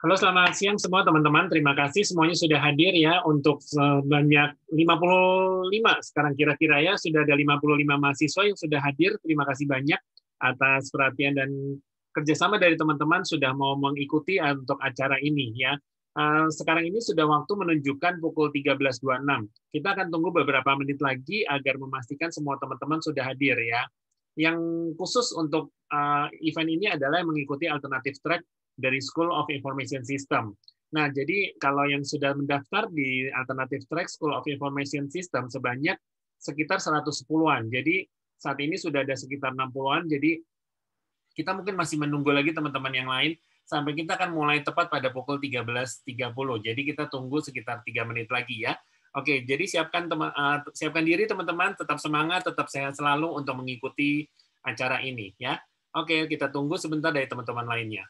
Halo, selamat siang semua teman-teman. Terima kasih semuanya sudah hadir ya untuk sebanyak 55 sekarang kira-kira ya. Sudah ada 55 mahasiswa yang sudah hadir. Terima kasih banyak atas perhatian dan kerjasama dari teman-teman sudah mau mengikuti untuk acara ini ya. Sekarang ini sudah waktu menunjukkan pukul 13.26. Kita akan tunggu beberapa menit lagi agar memastikan semua teman-teman sudah hadir ya. Yang khusus untuk event ini adalah mengikuti alternative track dari School of Information System. Nah, jadi kalau yang sudah mendaftar di Alternative Track School of Information System sebanyak sekitar 110-an. Jadi saat ini sudah ada sekitar 60-an, jadi kita mungkin masih menunggu lagi teman-teman yang lain sampai kita akan mulai tepat pada pukul 13.30. Jadi kita tunggu sekitar 3 menit lagi ya. Oke, jadi siapkan diri teman-teman, tetap semangat, tetap sehat selalu untuk mengikuti acara ini ya. Oke, kita tunggu sebentar dari teman-teman lainnya.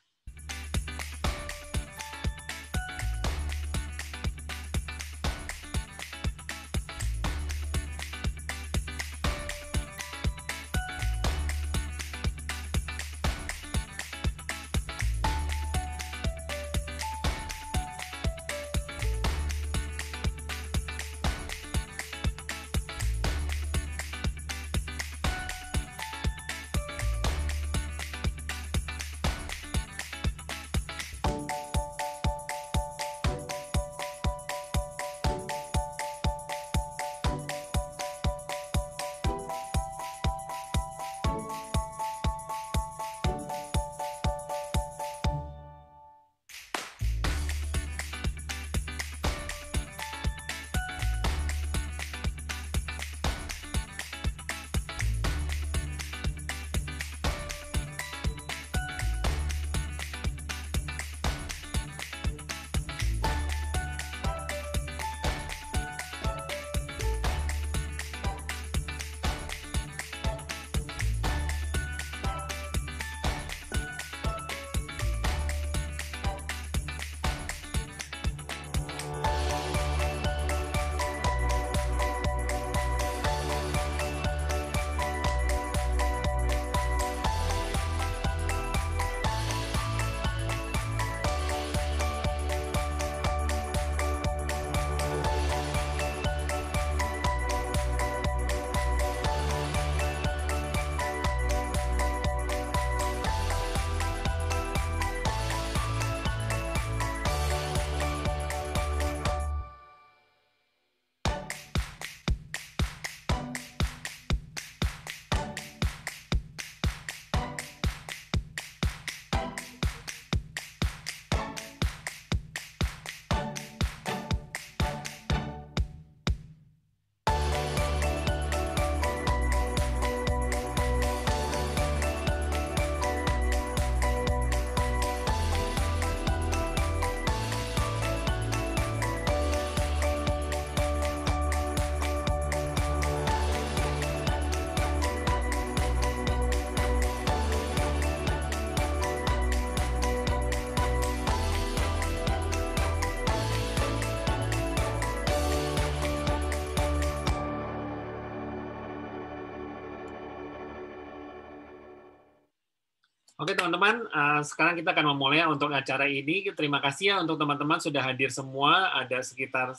Oke teman-teman, sekarang kita akan memulai untuk acara ini. Terima kasih ya untuk teman-teman sudah hadir semua. Ada sekitar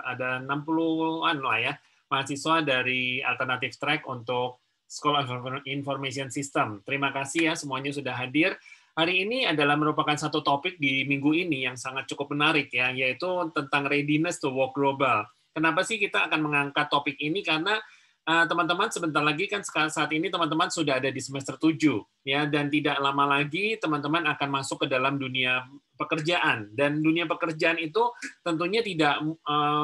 ada 60-an lah ya mahasiswa dari Alternative Track untuk School of Information System. Terima kasih ya semuanya sudah hadir. Hari ini adalah merupakan satu topik di minggu ini yang sangat cukup menarik ya, yaitu tentang readiness to work global. Kenapa sih kita akan mengangkat topik ini? Karena teman-teman sebentar lagi kan saat ini teman-teman sudah ada di semester 7 ya, dan tidak lama lagi teman-teman akan masuk ke dalam dunia pekerjaan, dan dunia pekerjaan itu tentunya tidak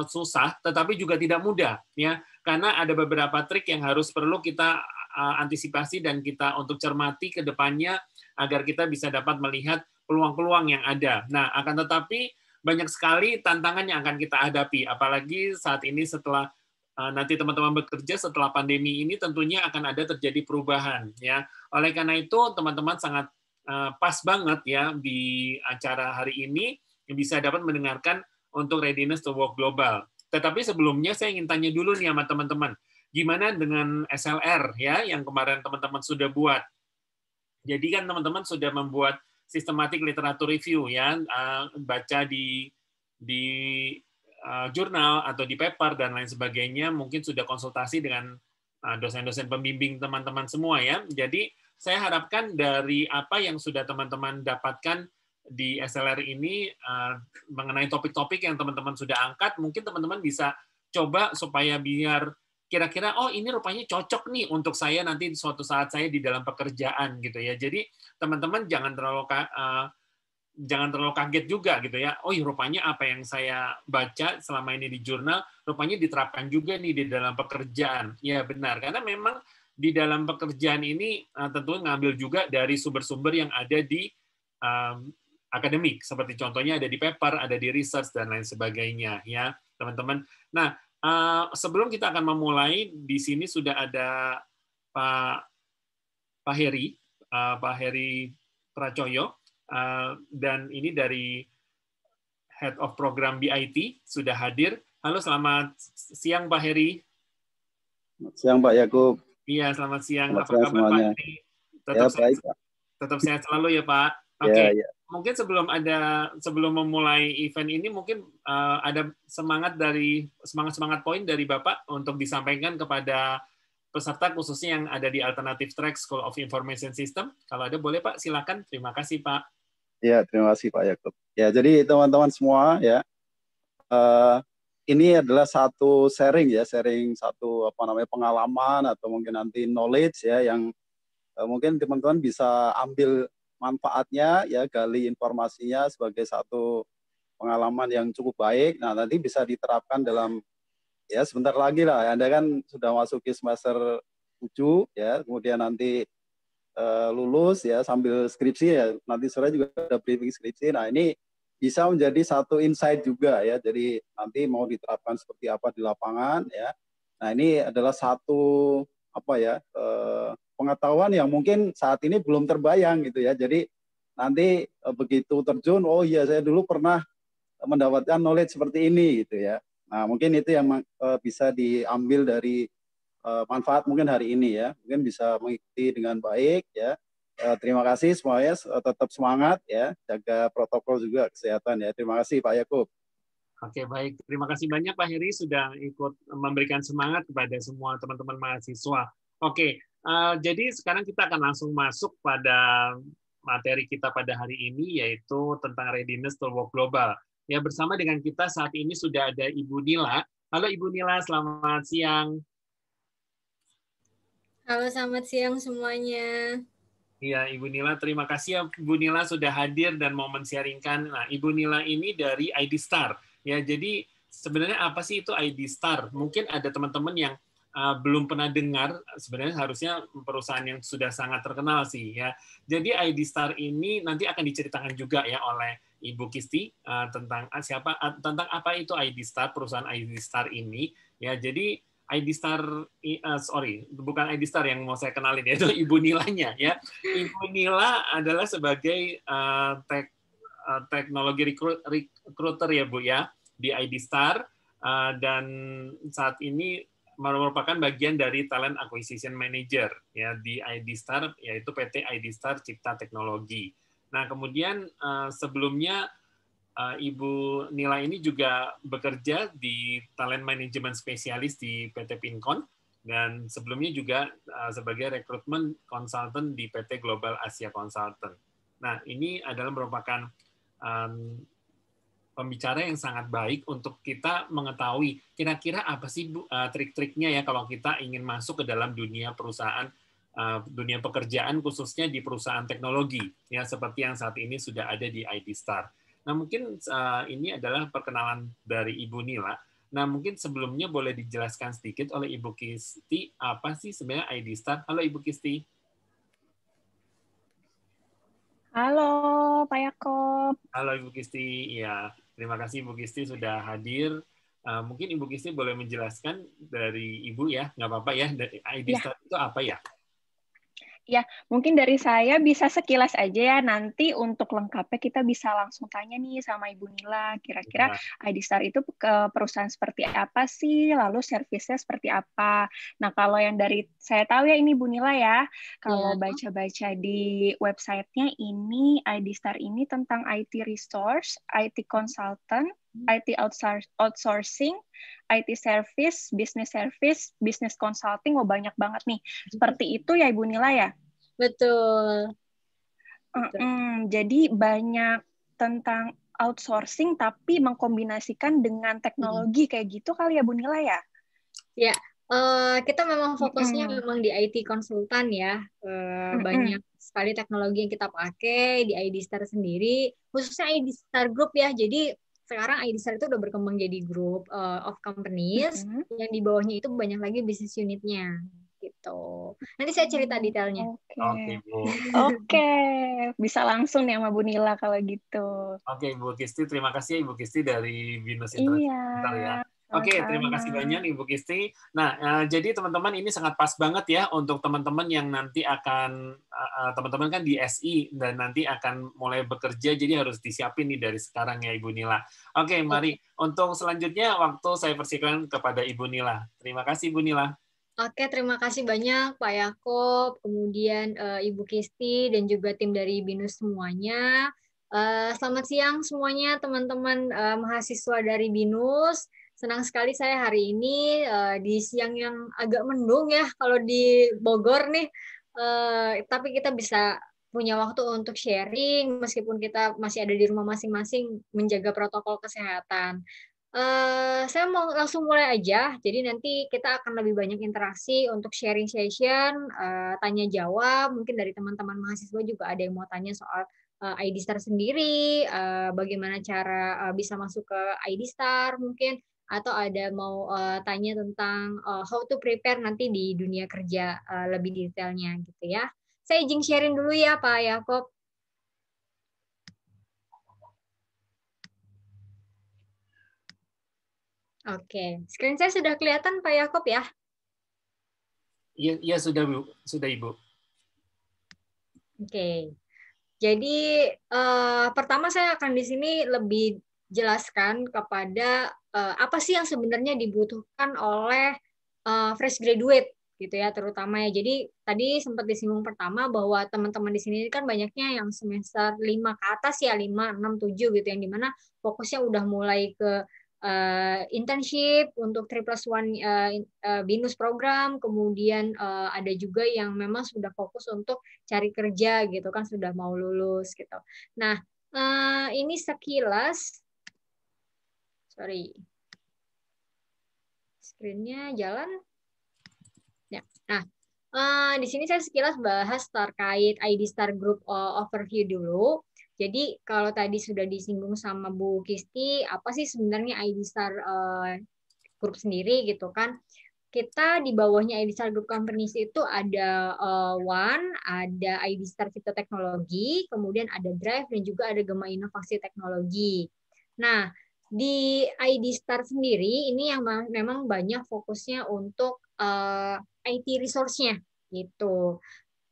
susah tetapi juga tidak mudah ya, karena ada beberapa trik yang perlu kita antisipasi dan kita untuk cermati ke depannya agar kita bisa dapat melihat peluang-peluang yang ada. Nah, akan tetapi banyak sekali tantangan yang akan kita hadapi, apalagi saat ini setelah nanti teman-teman bekerja setelah pandemi ini tentunya akan ada terjadi perubahan ya. Oleh karena itu teman-teman sangat pas banget ya di acara hari ini bisa dapat mendengarkan untuk readiness to work global. Tetapi sebelumnya saya ingin tanya dulu nih sama teman-teman, gimana dengan SLR ya yang kemarin teman-teman sudah buat. Jadi kan teman-teman sudah membuat systematic literature review ya, baca di jurnal atau di paper dan lain sebagainya, mungkin sudah konsultasi dengan dosen-dosen pembimbing teman-teman semua ya. Jadi saya harapkan dari apa yang sudah teman-teman dapatkan di SLR ini mengenai topik-topik yang teman-teman sudah angkat, mungkin teman-teman bisa coba supaya biar kira-kira oh ini rupanya cocok nih untuk saya nanti suatu saat saya di dalam pekerjaan gitu ya. Jadi teman-teman jangan terlalu kaget juga gitu ya. Oh, rupanya apa yang saya baca selama ini di jurnal rupanya diterapkan juga nih di dalam pekerjaan. Ya benar, karena memang di dalam pekerjaan ini tentu ngambil juga dari sumber-sumber yang ada di akademik, seperti contohnya ada di paper, ada di research dan lain sebagainya ya, teman-teman. Nah, sebelum kita akan memulai, di sini sudah ada Pak Heri, Pak Heri Pracoyo, dan ini dari Head of Program BIT sudah hadir. Halo, selamat siang Pak Heri. Selamat siang Pak Yakub. Iya, selamat siang. Selamat Apa siang kabar semuanya. Pak? Tetap sehat selalu ya Pak. Oke. Ya. Mungkin sebelum memulai event ini mungkin ada semangat poin dari Bapak untuk disampaikan kepada peserta khususnya yang ada di Alternative Track School of Information System. Kalau ada boleh Pak, silakan. Terima kasih Pak. Ya, terima kasih Pak Yakub. Ya, jadi teman-teman semua ya, ini adalah satu sharing satu pengalaman atau mungkin nanti knowledge ya yang mungkin teman-teman bisa ambil manfaatnya ya, gali informasinya sebagai satu pengalaman yang cukup baik. Nah, nanti bisa diterapkan dalam ya sebentar lagi lah. Anda kan sudah masuki semester 7 ya, kemudian nanti lulus ya sambil skripsi ya, nanti sore juga ada briefing skripsi. Nah, ini bisa menjadi satu insight juga ya. Jadi nanti mau diterapkan seperti apa di lapangan ya. Nah, ini adalah satu pengetahuan yang mungkin saat ini belum terbayang gitu ya. Jadi nanti begitu terjun, oh iya saya dulu pernah mendapatkan knowledge seperti ini gitu ya. Nah, mungkin itu yang bisa diambil dari manfaat mungkin hari ini ya. Mungkin bisa mengikuti dengan baik ya. Terima kasih semuanya, tetap semangat ya, jaga protokol juga kesehatan ya. Terima kasih Pak Yakub. Oke, baik. Terima kasih banyak Pak Heri sudah ikut memberikan semangat kepada semua teman-teman mahasiswa. Oke, jadi sekarang kita akan langsung masuk pada materi kita pada hari ini, yaitu tentang readiness to work global. Ya, bersama dengan kita saat ini sudah ada Ibu Nila. Halo Ibu Nila, selamat siang. Halo, selamat siang semuanya. Iya, Ibu Nila, terima kasih ya Ibu Nila sudah hadir dan mau men-sharingkan. Nah, Ibu Nila ini dari ID Star. Ya, jadi sebenarnya apa sih itu ID Star? Mungkin ada teman-teman yang belum pernah dengar, sebenarnya harusnya perusahaan yang sudah sangat terkenal sih ya. Jadi ID Star ini nanti akan diceritakan juga ya oleh Ibu Kisti tentang apa itu ID Star, perusahaan ID Star ini. Ya, jadi ID Star, bukan ID Star yang mau saya kenalin, yaitu Ibu Nilanya ya. Ibu Nila adalah sebagai teknologi recruiter ya Bu ya di ID Star, dan saat ini merupakan bagian dari Talent Acquisition Manager ya di ID Star, yaitu PT ID Star Cipta Teknologi. Nah, kemudian sebelumnya Ibu Nila ini juga bekerja di talent management spesialis di PT Pincon, dan sebelumnya juga sebagai recruitment consultant di PT Global Asia Consultant. Nah, ini adalah merupakan pembicara yang sangat baik untuk kita mengetahui kira-kira apa sih Bu, trik-triknya ya kalau kita ingin masuk ke dalam dunia perusahaan, dunia pekerjaan khususnya di perusahaan teknologi ya seperti yang saat ini sudah ada di ID Star. Nah, mungkin ini adalah perkenalan dari Ibu Nila. Nah, mungkin sebelumnya boleh dijelaskan sedikit oleh Ibu Kisti, apa sih sebenarnya ID Star? Halo Ibu Kisti. Halo Pak Yakob. Halo Ibu Kisti, ya terima kasih Ibu Kisti sudah hadir. Mungkin Ibu Kisti boleh menjelaskan dari Ibu ya, nggak apa-apa ya, ID Star itu apa ya? Ya, mungkin dari saya bisa sekilas aja ya. Nanti untuk lengkapnya kita bisa langsung tanya nih sama Ibu Nila. Kira-kira Nah, ID Star itu ke perusahaan seperti apa sih? Lalu servisnya seperti apa? Nah, kalau yang dari saya tahu ya ini Ibu Nila ya. Ya, Kalau baca-baca di websitenya ini, ID Star ini tentang IT resource, IT consultant, IT outsourcing, IT service, business consulting, wah banyak banget nih. Seperti itu ya Ibu Nila ya? betul. Betul. Jadi banyak tentang outsourcing tapi mengkombinasikan dengan teknologi kayak gitu kali ya Bu Nila ya? Ya, kita memang fokusnya Mm-mm. memang di IT konsultan ya. Mm-mm. Banyak sekali teknologi yang kita pakai di ID Star sendiri, khususnya ID Star Group ya. Jadi sekarang ID Star itu udah berkembang jadi group of companies Mm-mm. yang di bawahnya itu banyak lagi bisnis unitnya gitu. Nanti saya cerita detailnya. Oke. oke Bu. Oke, bisa langsung nih sama Bu Nila kalau gitu. Oke, Ibu Kisti, terima kasih ya Ibu Kisti dari Binus Internet Iya, Center ya. Oke, terima sama-sama. kasih banyak Ibu Kisti. Nah, jadi teman-teman ini sangat pas banget ya untuk teman-teman yang nanti akan, teman-teman kan di SI dan nanti akan mulai bekerja, jadi harus disiapin nih dari sekarang ya Ibu Nila. Oke, mari untuk selanjutnya waktu saya persilakan kepada Ibu Nila. Terima kasih Ibu Nila. Oke, terima kasih banyak Pak Yakob, kemudian Ibu Kisti, dan juga tim dari BINUS semuanya. Selamat siang semuanya teman-teman mahasiswa dari BINUS. Senang sekali saya hari ini di siang yang agak mendung ya kalau di Bogor nih. Tapi kita bisa punya waktu untuk sharing meskipun kita masih ada di rumah masing-masing menjaga protokol kesehatan. Saya mau langsung mulai aja. Jadi nanti kita akan lebih banyak interaksi untuk sharing session, tanya jawab. Mungkin dari teman-teman mahasiswa juga ada yang mau tanya soal ID Star sendiri, bagaimana cara bisa masuk ke ID Star mungkin, atau ada mau tanya tentang how to prepare nanti di dunia kerja lebih detailnya gitu ya. Saya izin sharing dulu ya Pak Yakob. Oke, screen saya sudah kelihatan Pak Yakob ya? Iya, iya sudah Bu, sudah Ibu. Oke, jadi pertama saya akan di sini lebih jelaskan kepada apa sih yang sebenarnya dibutuhkan oleh fresh graduate gitu ya terutama ya. Jadi tadi sempat disinggung pertama bahwa teman-teman di sini kan banyaknya yang semester 5 ke atas ya, 5, 6, 7 gitu yang dimana fokusnya udah mulai ke internship untuk 3+1 BINUS program, kemudian ada juga yang memang sudah fokus untuk cari kerja gitu kan, sudah mau lulus gitu. Nah, ini sekilas, sorry, screen-nya jalan. Ya. Nah, di sini saya sekilas bahas terkait ID Star Group overview dulu. Jadi kalau tadi sudah disinggung sama Bu Kisti, apa sih sebenarnya ID Star Group sendiri gitu kan? Kita di bawahnya ID Star Group Companies itu ada One, ada ID Star Cipta Teknologi, kemudian ada Drive, dan juga ada Gema Inovasi Teknologi. Nah, di ID Star sendiri ini yang memang banyak fokusnya untuk IT resource-nya gitu.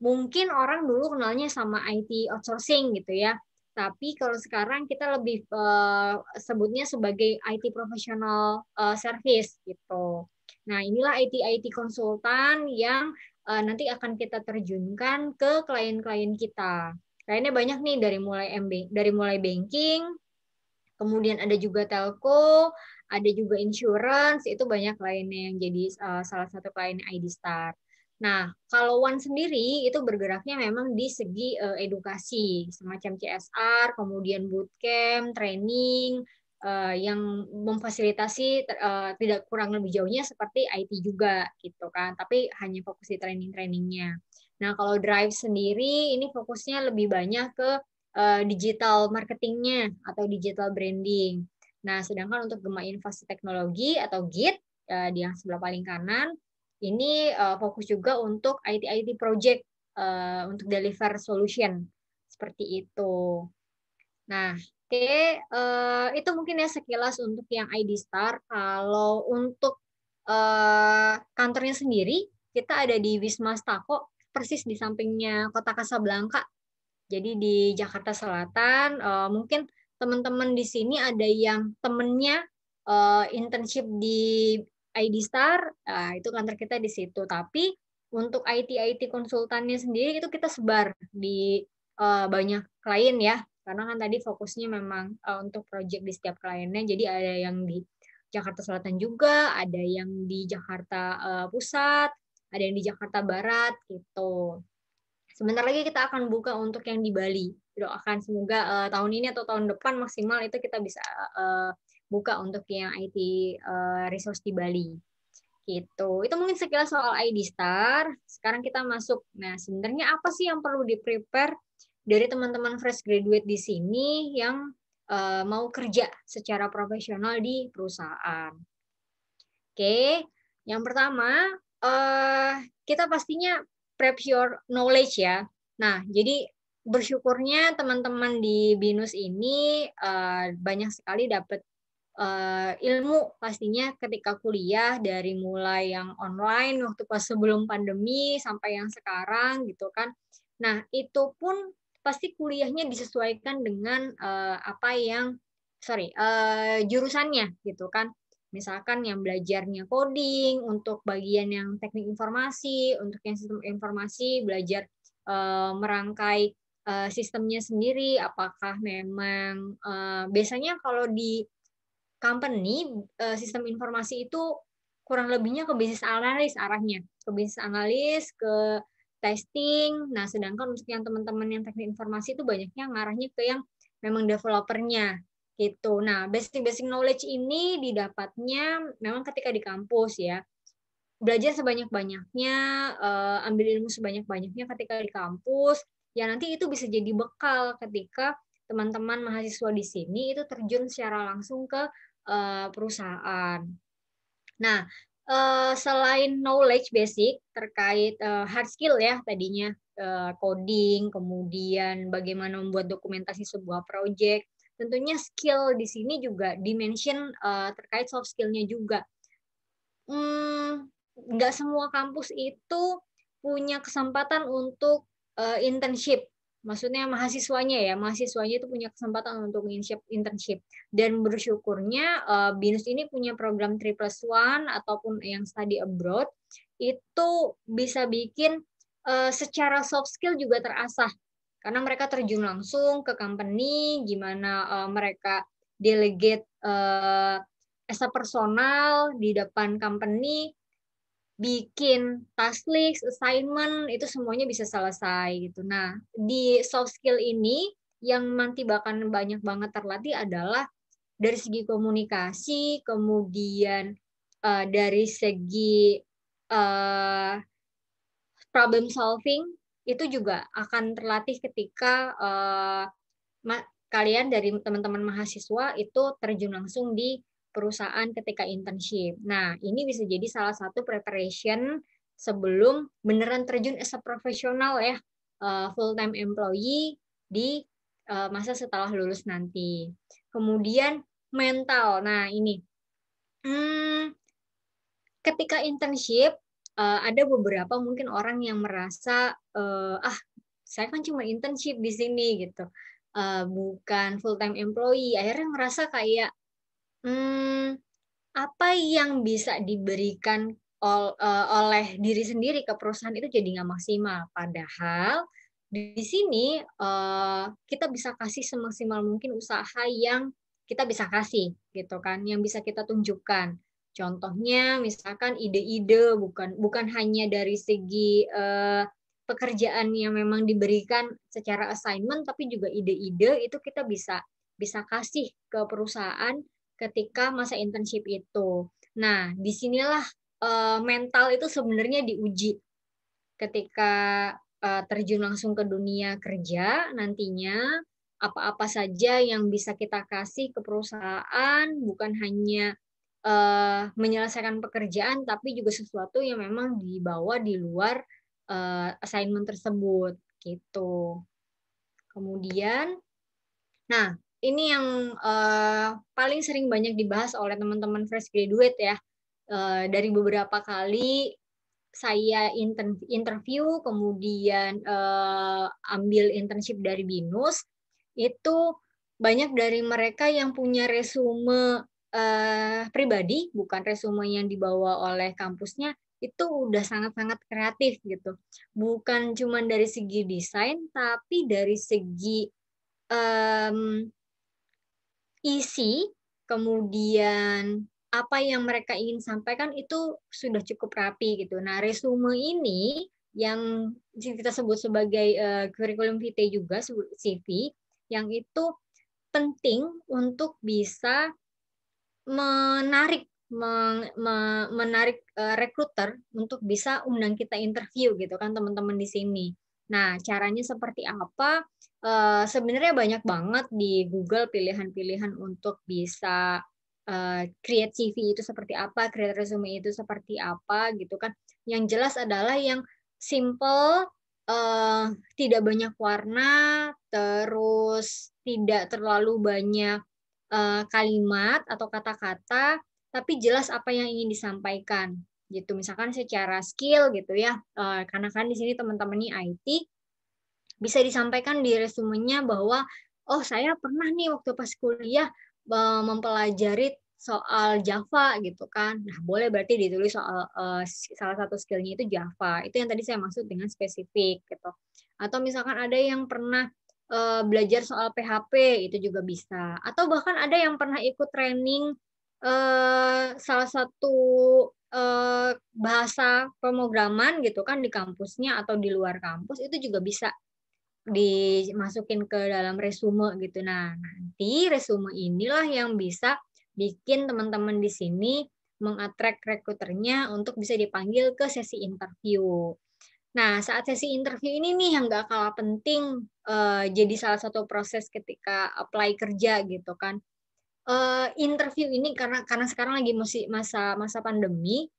Mungkin orang dulu kenalnya sama IT outsourcing gitu ya. Tapi kalau sekarang kita lebih sebutnya sebagai IT professional service gitu. Nah, inilah IT konsultan yang nanti akan kita terjunkan ke klien-klien kita. Kliennya banyak nih dari mulai banking, kemudian ada juga telco, ada juga insurance, itu banyak kliennya yang jadi salah satu klien ID Star. Nah, kalau One sendiri itu bergeraknya memang di segi edukasi, semacam CSR, kemudian bootcamp, training, yang memfasilitasi tidak kurang lebih jauhnya seperti IT juga gitu kan, tapi hanya fokus di training-trainingnya. Nah, kalau Drive sendiri ini fokusnya lebih banyak ke digital marketingnya atau digital branding. Nah, sedangkan untuk Gema Inovasi Teknologi atau GIT di yang sebelah paling kanan, ini fokus juga untuk IT project untuk deliver solution seperti itu. Nah, oke, itu mungkin ya sekilas untuk yang ID Star. Kalau untuk kantornya sendiri, kita ada di Wisma Stako. persis di sampingnya Kota Kasablanka. Jadi di Jakarta Selatan, mungkin teman-teman di sini ada yang temennya internship di ID Star, itu kantor kita di situ. Tapi untuk IT konsultannya sendiri itu kita sebar di banyak klien ya, karena kan tadi fokusnya memang untuk project di setiap kliennya. Jadi ada yang di Jakarta Selatan juga, ada yang di Jakarta Pusat, ada yang di Jakarta Barat gitu. Sebentar lagi kita akan buka untuk yang di Bali. Doakan semoga tahun ini atau tahun depan maksimal itu kita bisa buka untuk yang IT resource di Bali. Gitu. Itu mungkin sekilas soal ID Star. Sekarang kita masuk. Nah, sebenarnya apa sih yang perlu di-prepare dari teman-teman fresh graduate di sini yang mau kerja secara profesional di perusahaan? Oke, yang pertama kita pastinya prep your knowledge ya. Nah, jadi bersyukurnya teman-teman di BINUS ini banyak sekali dapat ilmu pastinya ketika kuliah, dari mulai yang online waktu pas sebelum pandemi sampai yang sekarang gitu kan. Nah, itu pun pasti kuliahnya disesuaikan dengan jurusannya gitu kan. Misalkan yang belajarnya coding, untuk bagian yang teknik informasi, untuk yang sistem informasi belajar merangkai sistemnya sendiri. Apakah memang biasanya kalau di company sistem informasi itu kurang lebihnya ke bisnis analis arahnya, ke bisnis analis, ke testing. Nah, sedangkan untuk yang teman-teman yang teknik informasi itu banyaknya ngarahnya ke yang memang developernya gitu. Nah, basic knowledge ini didapatnya memang ketika di kampus ya. Belajar sebanyak-banyaknya, ambil ilmu sebanyak-banyaknya ketika di kampus. Ya nanti itu bisa jadi bekal ketika teman-teman mahasiswa di sini itu terjun secara langsung ke perusahaan. Nah, selain knowledge basic terkait hard skill ya tadinya, coding, kemudian bagaimana membuat dokumentasi sebuah project, tentunya skill di sini juga dimention terkait soft skill-nya juga. Nggak semua kampus itu punya kesempatan untuk internship. Maksudnya mahasiswanya itu punya kesempatan untuk internship. Dan bersyukurnya BINUS ini punya program 3+1 ataupun yang study abroad, itu bisa bikin secara soft skill juga terasah. Karena mereka terjun langsung ke company, gimana mereka delegate as a personal di depan company, bikin task list, assignment, itu semuanya bisa selesai gitu. Nah, di soft skill ini yang nanti bahkan banyak banget terlatih adalah dari segi komunikasi, kemudian dari segi problem solving, itu juga akan terlatih ketika kalian dari teman-teman mahasiswa itu terjun langsung di perusahaan ketika internship. Nah, ini bisa jadi salah satu preparation sebelum beneran terjun as a profesional ya, full-time employee di masa setelah lulus nanti. Kemudian mental. Nah, ini. Ketika internship, ada beberapa mungkin orang yang merasa, saya kan cuma internship di sini gitu, bukan full-time employee. Akhirnya ngerasa kayak, apa yang bisa diberikan oleh diri sendiri ke perusahaan itu jadi nggak maksimal. Padahal di sini kita bisa kasih semaksimal mungkin usaha yang kita bisa kasih gitu kan, yang bisa kita tunjukkan. Contohnya misalkan ide-ide, bukan hanya dari segi pekerjaan yang memang diberikan secara assignment, tapi juga ide-ide itu kita bisa kasih ke perusahaan ketika masa internship itu. Nah, disinilah mental itu sebenarnya diuji ketika terjun langsung ke dunia kerja nantinya. Apa-apa saja yang bisa kita kasih ke perusahaan, bukan hanya menyelesaikan pekerjaan, tapi juga sesuatu yang memang dibawa di luar assignment tersebut gitu. Kemudian, nah ini yang paling sering banyak dibahas oleh teman-teman fresh graduate ya. Dari beberapa kali saya interview, kemudian ambil internship dari BINUS, itu banyak dari mereka yang punya resume pribadi, bukan resume yang dibawa oleh kampusnya, itu udah sangat-sangat kreatif gitu. Bukan cuma dari segi desain, tapi dari segi isi, kemudian apa yang mereka ingin sampaikan itu sudah cukup rapi gitu. Nah, resume ini yang kita sebut sebagai curriculum vitae juga, CV, yang itu penting untuk bisa menarik rekruter untuk bisa undang kita interview gitu kan teman-teman di sini. Nah, caranya seperti apa? Sebenarnya banyak banget di Google pilihan-pilihan untuk bisa create CV itu seperti apa, create resume itu seperti apa gitu kan. Yang jelas adalah yang simple, tidak banyak warna, terus tidak terlalu banyak kalimat atau kata-kata, tapi jelas apa yang ingin disampaikan gitu. Misalkan secara skill gitu ya, karena kan di sini teman-teman ini IT, bisa disampaikan di resumenya bahwa oh saya pernah nih waktu pas kuliah mempelajari soal Java gitu kan. Nah, boleh berarti ditulis soal salah satu skillnya itu Java. Itu yang tadi saya maksud dengan spesifik gitu. Atau misalkan ada yang pernah belajar soal PHP, itu juga bisa. Atau bahkan ada yang pernah ikut training salah satu bahasa pemrograman gitu kan di kampusnya atau di luar kampus, itu juga bisa dimasukin ke dalam resume gitu. Nah, nanti resume inilah yang bisa bikin teman-teman di sini mengattract rekruternya untuk bisa dipanggil ke sesi interview. Nah, saat sesi interview ini nih yang nggak kalah penting, jadi salah satu proses ketika apply kerja gitu kan. Interview ini karena sekarang lagi masa pandemi,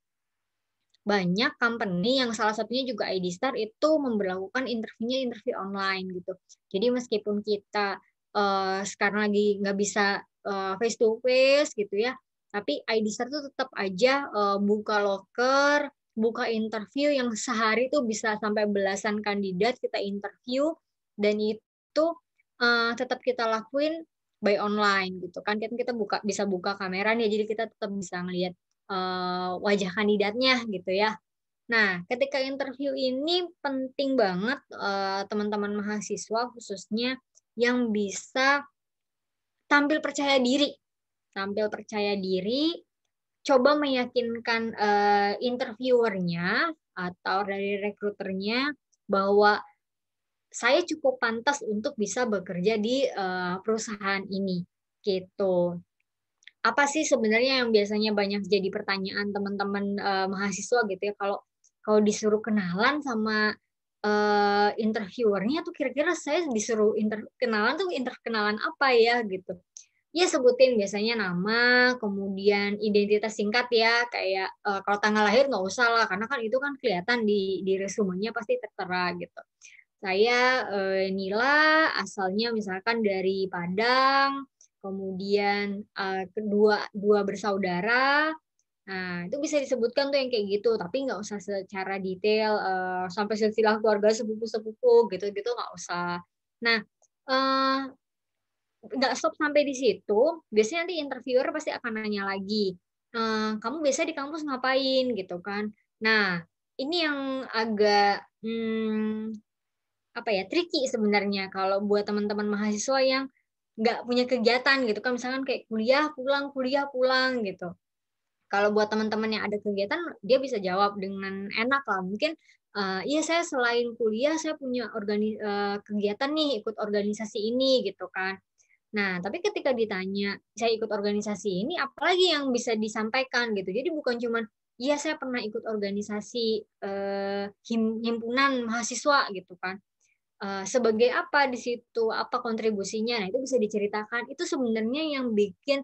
banyak company yang salah satunya juga IDStar itu memberlakukan interview online gitu. Jadi meskipun kita sekarang lagi nggak bisa face to face gitu ya, tapi IDStar tuh tetap aja buka loker, buka interview yang sehari tuh bisa sampai belasan kandidat kita interview, dan itu tetap kita lakuin by online gitu kan. Kita bisa buka kamera nih, jadi kita tetap bisa ngelihat wajah kandidatnya gitu ya. Nah, ketika interview ini penting banget teman-teman mahasiswa khususnya yang bisa tampil percaya diri. Tampil percaya diri, coba meyakinkan interviewernya atau dari rekruternya bahwa saya cukup pantas untuk bisa bekerja di perusahaan ini gitu. Apa sih sebenarnya yang biasanya banyak jadi pertanyaan teman-teman mahasiswa gitu ya, kalau disuruh kenalan sama interviewernya tuh kira-kira saya disuruh kenalan apa ya gitu. Ya sebutin biasanya nama, kemudian identitas singkat ya, kayak kalau tanggal lahir nggak usah lah, karena kan itu kan kelihatan di resumenya pasti tertera gitu. Saya Nila, asalnya misalkan dari Padang, kemudian dua bersaudara. Nah, itu bisa disebutkan tuh yang kayak gitu, tapi nggak usah secara detail sampai silsilah keluarga sepupu-sepupu gitu-gitu nggak usah. Nah, nggak stop sampai di situ. Biasanya nanti interviewer pasti akan nanya lagi, kamu biasa di kampus ngapain gitu kan. Nah, ini yang agak tricky sebenarnya kalau buat teman-teman mahasiswa yang nggak punya kegiatan gitu kan, misalkan kayak kuliah pulang gitu. Kalau buat teman-teman yang ada kegiatan, dia bisa jawab dengan enak lah. Mungkin, iya saya selain kuliah, saya punya kegiatan nih, ikut organisasi ini gitu kan. Nah, tapi ketika ditanya, saya ikut organisasi ini, apalagi yang bisa disampaikan gitu. Jadi bukan cuma, iya saya pernah ikut organisasi himpunan mahasiswa gitu kan. Sebagai apa di situ, apa kontribusinya, nah itu bisa diceritakan. Itu sebenarnya yang bikin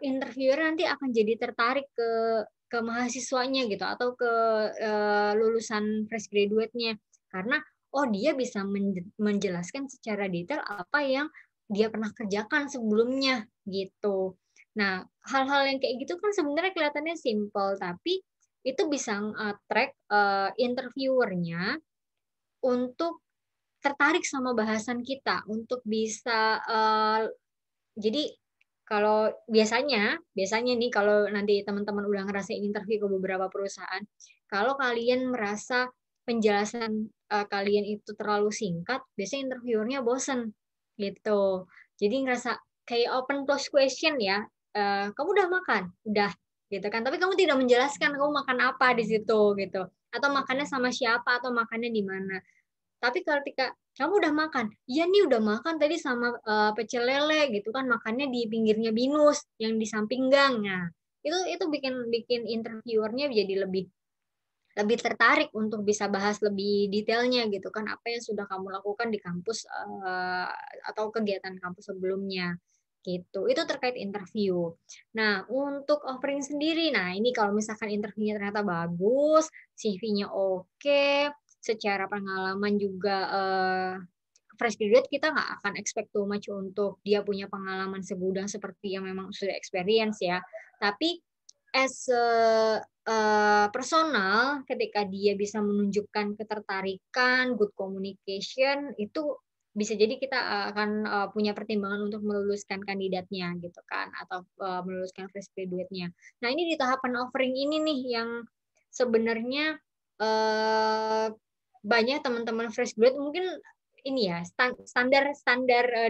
interviewer nanti akan jadi tertarik ke mahasiswanya gitu, atau ke lulusan fresh graduate-nya, karena oh dia bisa menjelaskan secara detail apa yang dia pernah kerjakan sebelumnya gitu. Nah, hal-hal yang kayak gitu kan sebenarnya kelihatannya simple, tapi itu bisa nge-attract interviewernya untuk tertarik sama bahasan kita, untuk bisa jadi kalau biasanya nih kalau nanti teman-teman udah ngerasain interview ke beberapa perusahaan, kalau kalian merasa penjelasan kalian itu terlalu singkat, biasanya interviewernya bosen gitu. Jadi ngerasa kayak open close question ya, kamu udah makan? Udah gitu kan. Tapi kamu tidak menjelaskan kamu makan apa di situ gitu. Atau makannya sama siapa atau makannya di mana. Tapi ketika kamu udah makan, iya nih udah makan tadi sama pecel lele gitu kan, makannya di pinggirnya binus yang di samping gang. Nah, itu bikin interviewernya jadi lebih tertarik untuk bisa bahas lebih detailnya gitu kan, apa yang sudah kamu lakukan di kampus atau kegiatan kampus sebelumnya gitu. Itu terkait interview. Nah, untuk offering sendiri, nah ini kalau misalkan interviewnya ternyata bagus, CV-nya oke, secara pengalaman juga fresh graduate kita nggak akan expect too much untuk dia punya pengalaman segudang seperti yang memang sudah experience ya. Tapi as personal, ketika dia bisa menunjukkan ketertarikan, good communication, itu bisa jadi kita akan punya pertimbangan untuk meluluskan kandidatnya gitu kan, atau meluluskan fresh graduate-nya. Nah ini di tahapan offering ini nih yang sebenarnya banyak teman-teman fresh graduate mungkin ini ya standar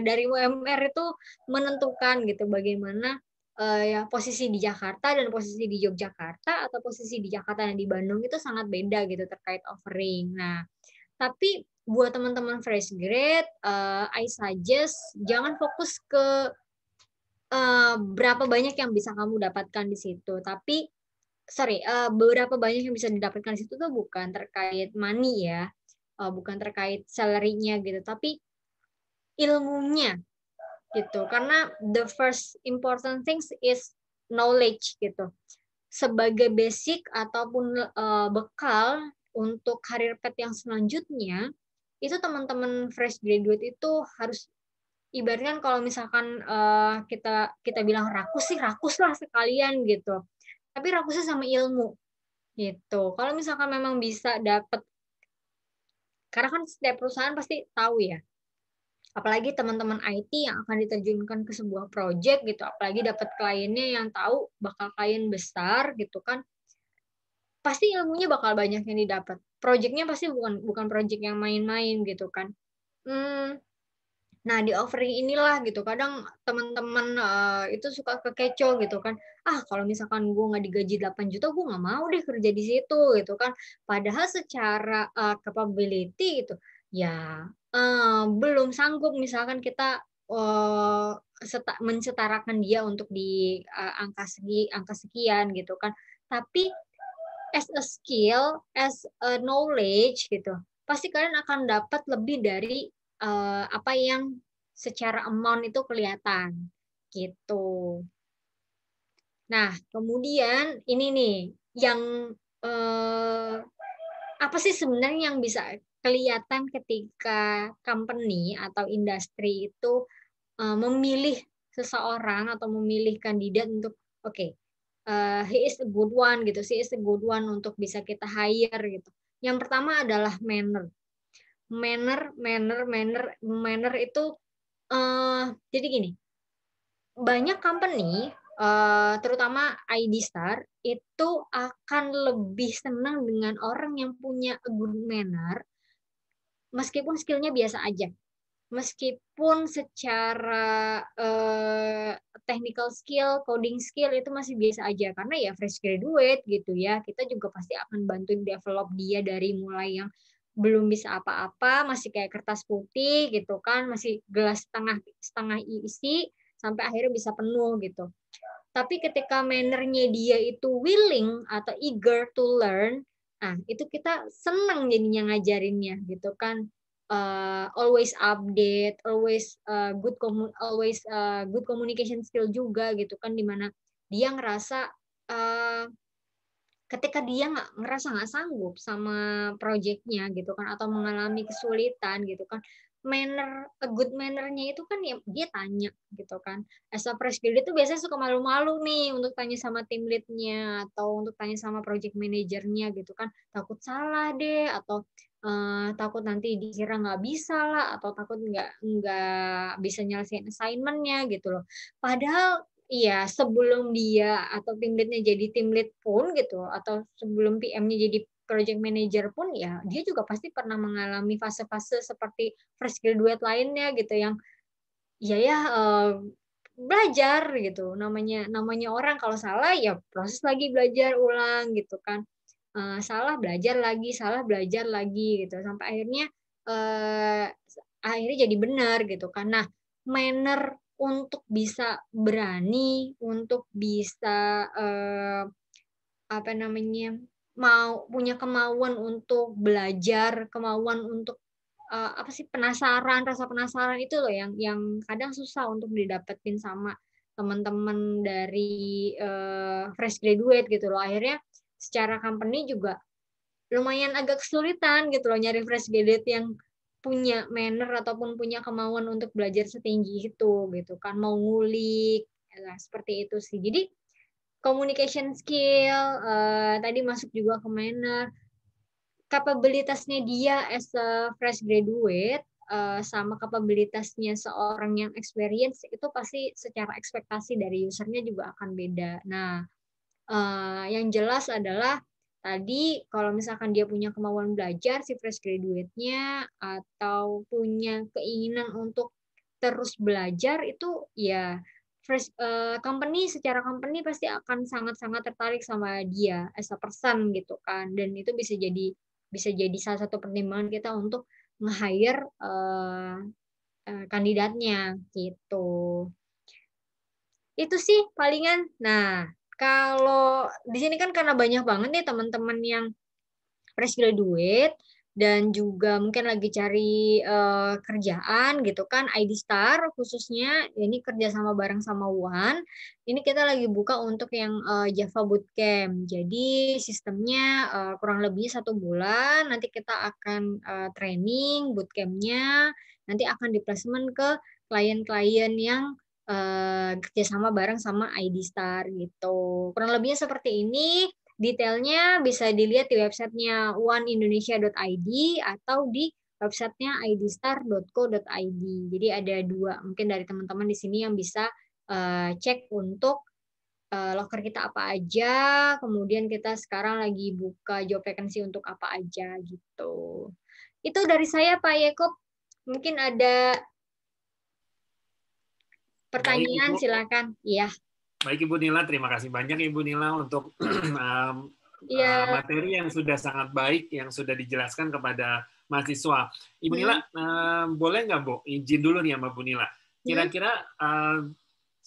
dari UMR itu menentukan gitu bagaimana ya posisi di Jakarta dan posisi di Yogyakarta atau posisi di Jakarta dan di Bandung itu sangat beda gitu terkait offering. Nah, tapi buat teman-teman fresh grade, I suggest jangan fokus ke berapa banyak yang bisa kamu dapatkan di situ, tapi berapa banyak yang bisa didapatkan di situ tuh bukan terkait money ya, bukan terkait salary-nya gitu, tapi ilmunya gitu. Karena the first important things is knowledge gitu. Sebagai basic ataupun bekal untuk career path yang selanjutnya, itu teman-teman fresh graduate itu harus ibaratkan kalau misalkan kita bilang rakus lah sekalian gitu. Tapi rakusnya sama ilmu gitu. Kalau misalkan memang bisa dapat, karena kan setiap perusahaan pasti tahu ya, apalagi teman-teman IT yang akan diterjunkan ke sebuah project gitu, apalagi dapat kliennya yang tahu bakal klien besar gitu kan, pasti ilmunya bakal banyak yang didapat. Projectnya pasti bukan project yang main-main gitu kan. Nah di offering inilah gitu, kadang teman-teman itu suka kekecoh gitu kan, kalau misalkan gue nggak digaji 8 juta, gue nggak mau deh kerja di situ gitu kan. Padahal secara capability gitu, ya belum sanggup misalkan kita mensetarakan dia untuk di angka sekian gitu kan. Tapi as a skill, as a knowledge gitu, pasti kalian akan dapat lebih dari apa yang secara amount itu kelihatan gitu. Nah, kemudian ini nih yang apa sih sebenarnya yang bisa kelihatan ketika company atau industri itu memilih seseorang atau memilih kandidat untuk he is a good one gitu, she is a good one untuk bisa kita hire gitu. Yang pertama adalah manner itu jadi gini, banyak company terutama ID Star itu akan lebih senang dengan orang yang punya a good manner meskipun skillnya biasa aja, meskipun secara technical skill, coding skill itu masih biasa aja, karena ya fresh graduate gitu ya, kita juga pasti akan bantuin develop dia dari mulai yang belum bisa apa-apa, masih kayak kertas putih gitu kan, masih gelas setengah isi sampai akhirnya bisa penuh gitu. Tapi ketika mannernya dia itu willing atau eager to learn, nah itu kita senang jadinya ngajarinnya gitu kan. Always update, always good communication skill juga gitu kan, dimana dia ngerasa ketika dia ngerasa nggak sanggup sama proyeknya gitu kan, atau mengalami kesulitan gitu kan, a good manner-nya itu kan ya dia tanya gitu kan. As a fresh graduate itu biasanya suka malu-malu nih untuk tanya sama tim lead-nya atau untuk tanya sama project manager-nya gitu kan. Takut salah deh atau takut nanti dikira nggak bisa lah atau takut nggak bisa nyelesain assignment-nya gitu loh. Padahal iya sebelum dia atau tim lead-nya jadi tim lead pun gitu atau sebelum PM-nya jadi project manager pun ya dia juga pasti pernah mengalami fase-fase seperti fresh graduate lainnya gitu yang belajar gitu namanya orang kalau salah ya proses lagi belajar ulang gitu kan. Salah belajar lagi gitu sampai akhirnya jadi benar gitu kan. Nah, manner untuk bisa berani untuk bisa mau punya kemauan untuk belajar, kemauan untuk rasa penasaran itu loh yang kadang susah untuk didapetin sama teman-teman dari fresh graduate gitu loh. Akhirnya secara company juga lumayan agak kesulitan gitu loh nyari fresh graduate yang punya manner ataupun punya kemauan untuk belajar setinggi itu gitu kan, mau ngulik seperti itu sih. Jadi communication skill tadi masuk juga ke manner, kapabilitasnya dia as a fresh graduate sama kapabilitasnya seorang yang experience itu pasti secara ekspektasi dari usernya juga akan beda. Nah, yang jelas adalah tadi kalau misalkan dia punya kemauan belajar si fresh graduate-nya atau punya keinginan untuk terus belajar itu ya secara company pasti akan sangat-sangat tertarik sama dia as a person gitu kan, dan itu bisa jadi salah satu pertimbangan kita untuk nge-hire kandidatnya gitu. Itu sih palingan. Nah, kalau di sini kan karena banyak banget nih teman-teman yang fresh graduate dan juga mungkin lagi cari kerjaan gitu kan, ID Star khususnya ini kerja sama bareng sama One. Ini kita lagi buka untuk yang Java Bootcamp. Jadi sistemnya kurang lebih 1 bulan. Nanti kita akan training bootcampnya. Nanti akan di-placement ke klien-klien yang kerjasama bareng sama ID Star gitu. Kurang lebihnya seperti ini. Detailnya bisa dilihat di websitenya oneindonesia.id atau di websitenya idstar.co.id. Jadi ada 2 mungkin dari teman-teman di sini yang bisa cek untuk loker kita apa aja. Kemudian kita sekarang lagi buka job vacancy untuk apa aja gitu. Itu dari saya Pak Yekop. Mungkin ada pertanyaan, silakan. Iya. Baik Ibu Nila, terima kasih banyak Ibu Nila untuk materi yang sudah sangat baik, yang sudah dijelaskan kepada mahasiswa. Ibu Nila, boleh nggak Bu, izin dulu nih sama Bu Nila. Kira-kira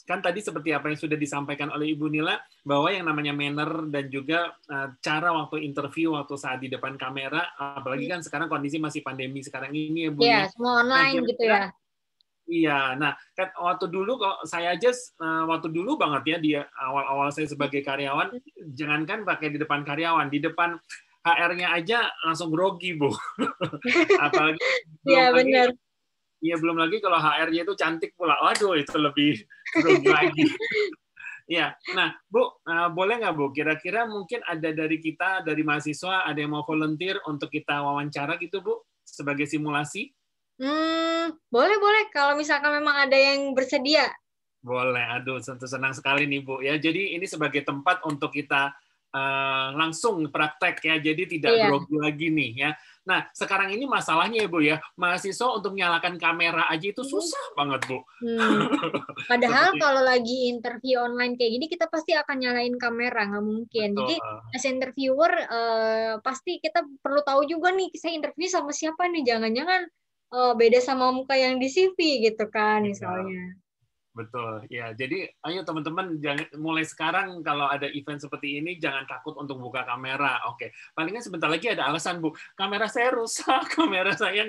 kan tadi seperti apa yang sudah disampaikan oleh Ibu Nila, bahwa yang namanya manner dan juga cara waktu interview, waktu saat di depan kamera, apalagi kan sekarang kondisi masih pandemi sekarang ini ya Bu. Iya, semua online gitu ya. Iya, nah kan waktu dulu kok saya aja waktu dulu banget ya di awal-awal saya sebagai karyawan, jangankan pakai di depan karyawan, di depan HR-nya aja langsung grogi Bu. Apalagi belum lagi kalau HR-nya itu cantik pula, waduh itu lebih grogi lagi. Ya, nah Bu, boleh nggak Bu? Kira-kira mungkin ada dari kita, dari mahasiswa, ada yang mau volunteer untuk kita wawancara gitu Bu, sebagai simulasi? Boleh. Kalau misalkan memang ada yang bersedia. Boleh. Aduh, senang sekali nih Bu. Ya, jadi ini sebagai tempat untuk kita langsung praktek ya. Jadi tidak grogi lagi nih ya. Nah, sekarang ini masalahnya ya Bu ya, mahasiswa untuk menyalakan kamera aja itu susah banget Bu. Padahal kalau lagi interview online kayak gini kita pasti akan nyalain kamera, nggak mungkin. Betul. Jadi as interviewer pasti kita perlu tahu juga nih saya interview sama siapa nih, jangan-jangan beda sama muka yang di CV gitu kan misalnya. Betul, ya. Jadi ayo teman-teman, mulai sekarang kalau ada event seperti ini jangan takut untuk buka kamera. Oke, palingan sebentar lagi ada alasan Bu, kamera saya rusak, kamera saya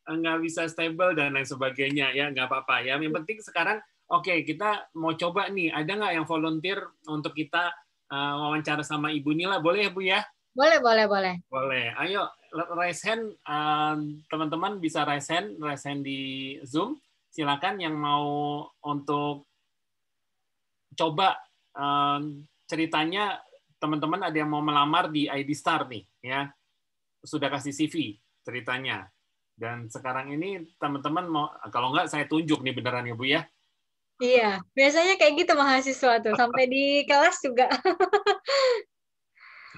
nggak bisa stable dan lain sebagainya ya, nggak apa-apa ya. Yang penting sekarang kita mau coba nih, ada nggak yang volunteer untuk kita wawancara sama Ibu Nila, boleh ya Bu ya? Boleh. Boleh. Ayo raise hand, teman-teman bisa raise hand di Zoom. Silakan yang mau untuk coba ceritanya, teman-teman ada yang mau melamar di ID Star nih, ya sudah kasih CV ceritanya. Dan sekarang ini teman-teman mau, kalau nggak saya tunjuk nih beneran ya Bu ya. Iya, biasanya kayak gitu mahasiswa tuh, sampai di kelas juga.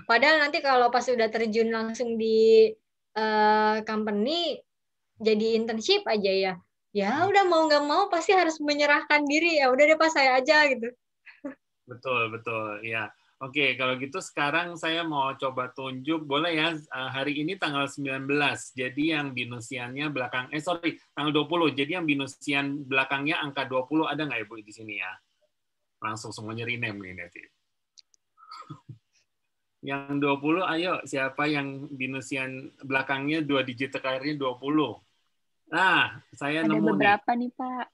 Padahal nanti kalau pas udah terjun langsung di company, jadi internship aja ya. Ya udah mau nggak mau pasti harus menyerahkan diri, ya udah deh Pak saya aja gitu. Betul, ya. Oke, kalau gitu sekarang saya mau coba tunjuk, boleh ya, hari ini tanggal 19, jadi yang binusiannya belakang, tanggal 20, jadi yang binusian belakangnya angka 20, ada nggak ya Bu di sini ya? Langsung semuanya rename nih nanti. Yang 20, ayo, siapa yang binusian belakangnya 2 digit terakhirnya 20? Nah, saya nemu nih. Ada beberapa nih, Pak.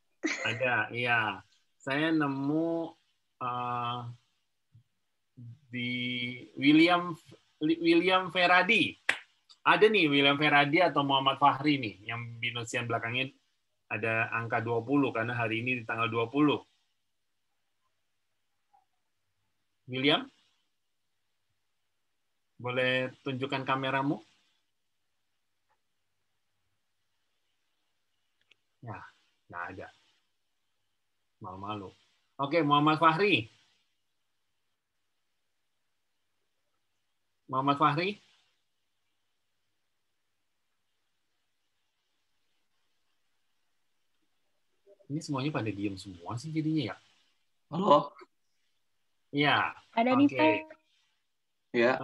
Ada, iya. Saya nemu di William Ferradi. Ada nih William Ferradi atau Muhammad Fahri nih, yang binusian belakangnya ada angka 20 karena hari ini di tanggal 20. William? Boleh tunjukkan kameramu? Ya, nggak ada. Malu-malu. Oke, Muhammad Fahri. Muhammad Fahri? Ini semuanya pada diem semua sih jadinya ya. Halo. Iya. Ada nih, Pak. Ya.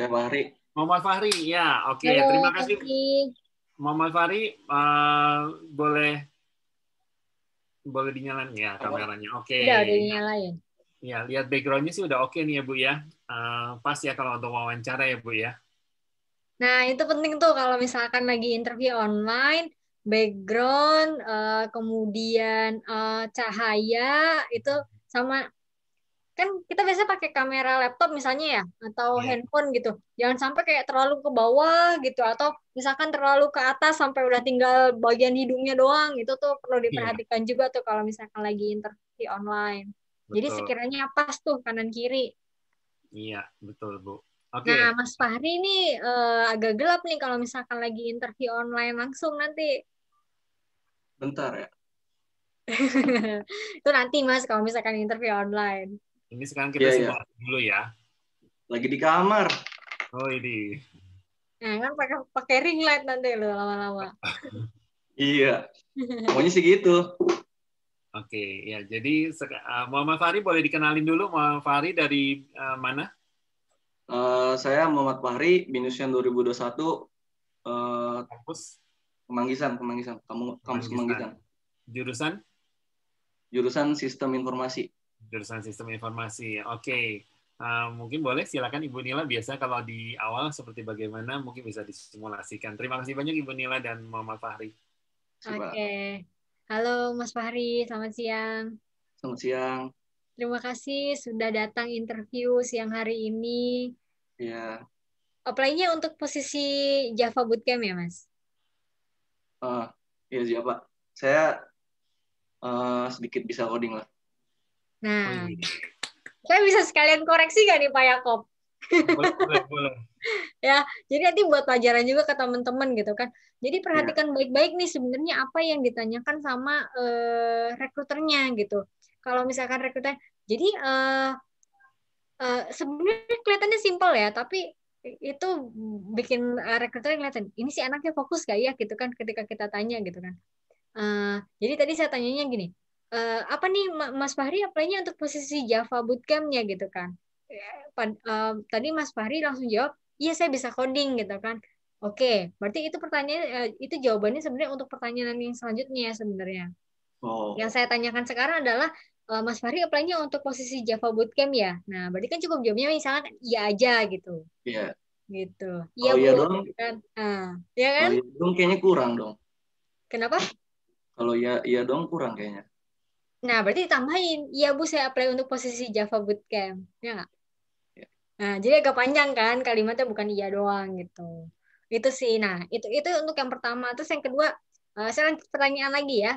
Saya Fahri. Muhammad Fahri, ya. Oke, Halo, terima kasih. Fahri. Muhammad Fahri, boleh dinyalain ya kameranya. Oke. Udah dinyalain. Ya, lihat background-nya sih udah oke nih ya Bu ya. Pas ya kalau untuk wawancara ya Bu ya. Nah, itu penting tuh kalau misalkan lagi interview online, background, kemudian cahaya, itu sama, kan kita biasanya pakai kamera laptop misalnya ya, atau handphone gitu. Jangan sampai kayak terlalu ke bawah gitu, atau misalkan terlalu ke atas sampai udah tinggal bagian hidungnya doang, itu tuh perlu diperhatikan juga tuh kalau misalkan lagi interview online. Jadi sekiranya pas tuh kanan kiri. Iya, betul Bu. Oke. Nah, Mas Fahri ini agak gelap nih kalau misalkan lagi interview online langsung nanti. Bentar ya. Itu nanti Mas kalau misalkan interview online. Ini sekarang kita simulasi dulu ya. Lagi di kamar. Oh ini. Nah, kan pakai ring light nanti lo lama-lama. Iya. Pokoknya sih gitu. Oke, ya. Jadi Muhammad Fahri boleh dikenalin dulu. Muhammad Fahri dari mana? Saya Muhammad Fahri, binusian 2021. Kampus? Kemanggisan. Kampus Kemanggisan. Jurusan Sistem Informasi. Jurusan Sistem Informasi. Oke. Mungkin boleh silakan Ibu Nila. Biasa kalau di awal seperti bagaimana mungkin bisa disimulasikan. Terima kasih banyak Ibu Nila dan Muhammad Fahri. Oke. Halo Mas Fahri, selamat siang. Selamat siang. Terima kasih sudah datang interview siang hari ini. Iya. Apply-nya untuk posisi Java Bootcamp ya, Mas? Iya Java. Saya sedikit bisa coding lah. Nah, saya bisa sekalian koreksi nggak nih Pak Yakob? Boleh. Ya, jadi nanti buat pelajaran juga ke teman-teman gitu kan. Jadi perhatikan baik-baik nih sebenarnya apa yang ditanyakan sama rekruternya gitu. Kalau misalkan rekruter, jadi sebenarnya kelihatannya simpel ya, tapi itu bikin rekruter kelihatan ini sih anaknya fokus gak ya gitu kan ketika kita tanya gitu kan. Jadi tadi saya tanyanya gini, apa nih Mas Fahri apply-nya untuk posisi Java Bootcamp-nya gitu kan. Tadi Mas Fahri langsung jawab, iya saya bisa coding gitu kan. Oke, berarti itu pertanyaan, itu jawabannya sebenarnya untuk pertanyaan yang selanjutnya sebenarnya. Yang saya tanyakan sekarang adalah, Mas Fahri apply-nya untuk posisi Java Bootcamp ya. Nah, berarti kan cukup jawabnya misalnya iya aja gitu. Iya. Gitu. Iya, Bu, dong. kan? Ya kan? Kalau iya dong kayaknya kurang dong. Kenapa? Kalau iya dong kurang kayaknya. Nah, berarti ditambahin, iya Bu saya apply untuk posisi Java Bootcamp. Ya nggak? Ya. Nah, jadi agak panjang kan kalimatnya, bukan iya doang gitu. Itu sih. Nah, itu untuk yang pertama. Terus yang kedua, saya lanjut pertanyaan lagi ya.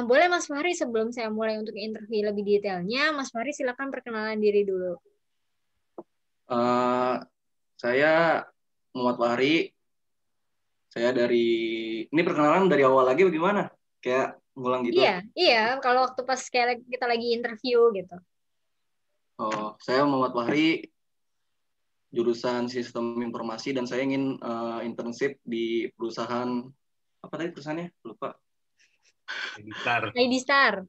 Boleh Mas Fahri sebelum saya mulai untuk interview lebih detailnya, Mas Fahri silakan perkenalan diri dulu. Saya Muhammad Fahri. Saya ini perkenalan dari awal lagi bagaimana? Kayak ngulang gitu. Iya. Kalau waktu pas kayak kita lagi interview gitu. Oh, saya Muhammad Fahri, jurusan Sistem Informasi, dan saya ingin internship di perusahaan, apa tadi perusahaannya? Lupa. ID Star.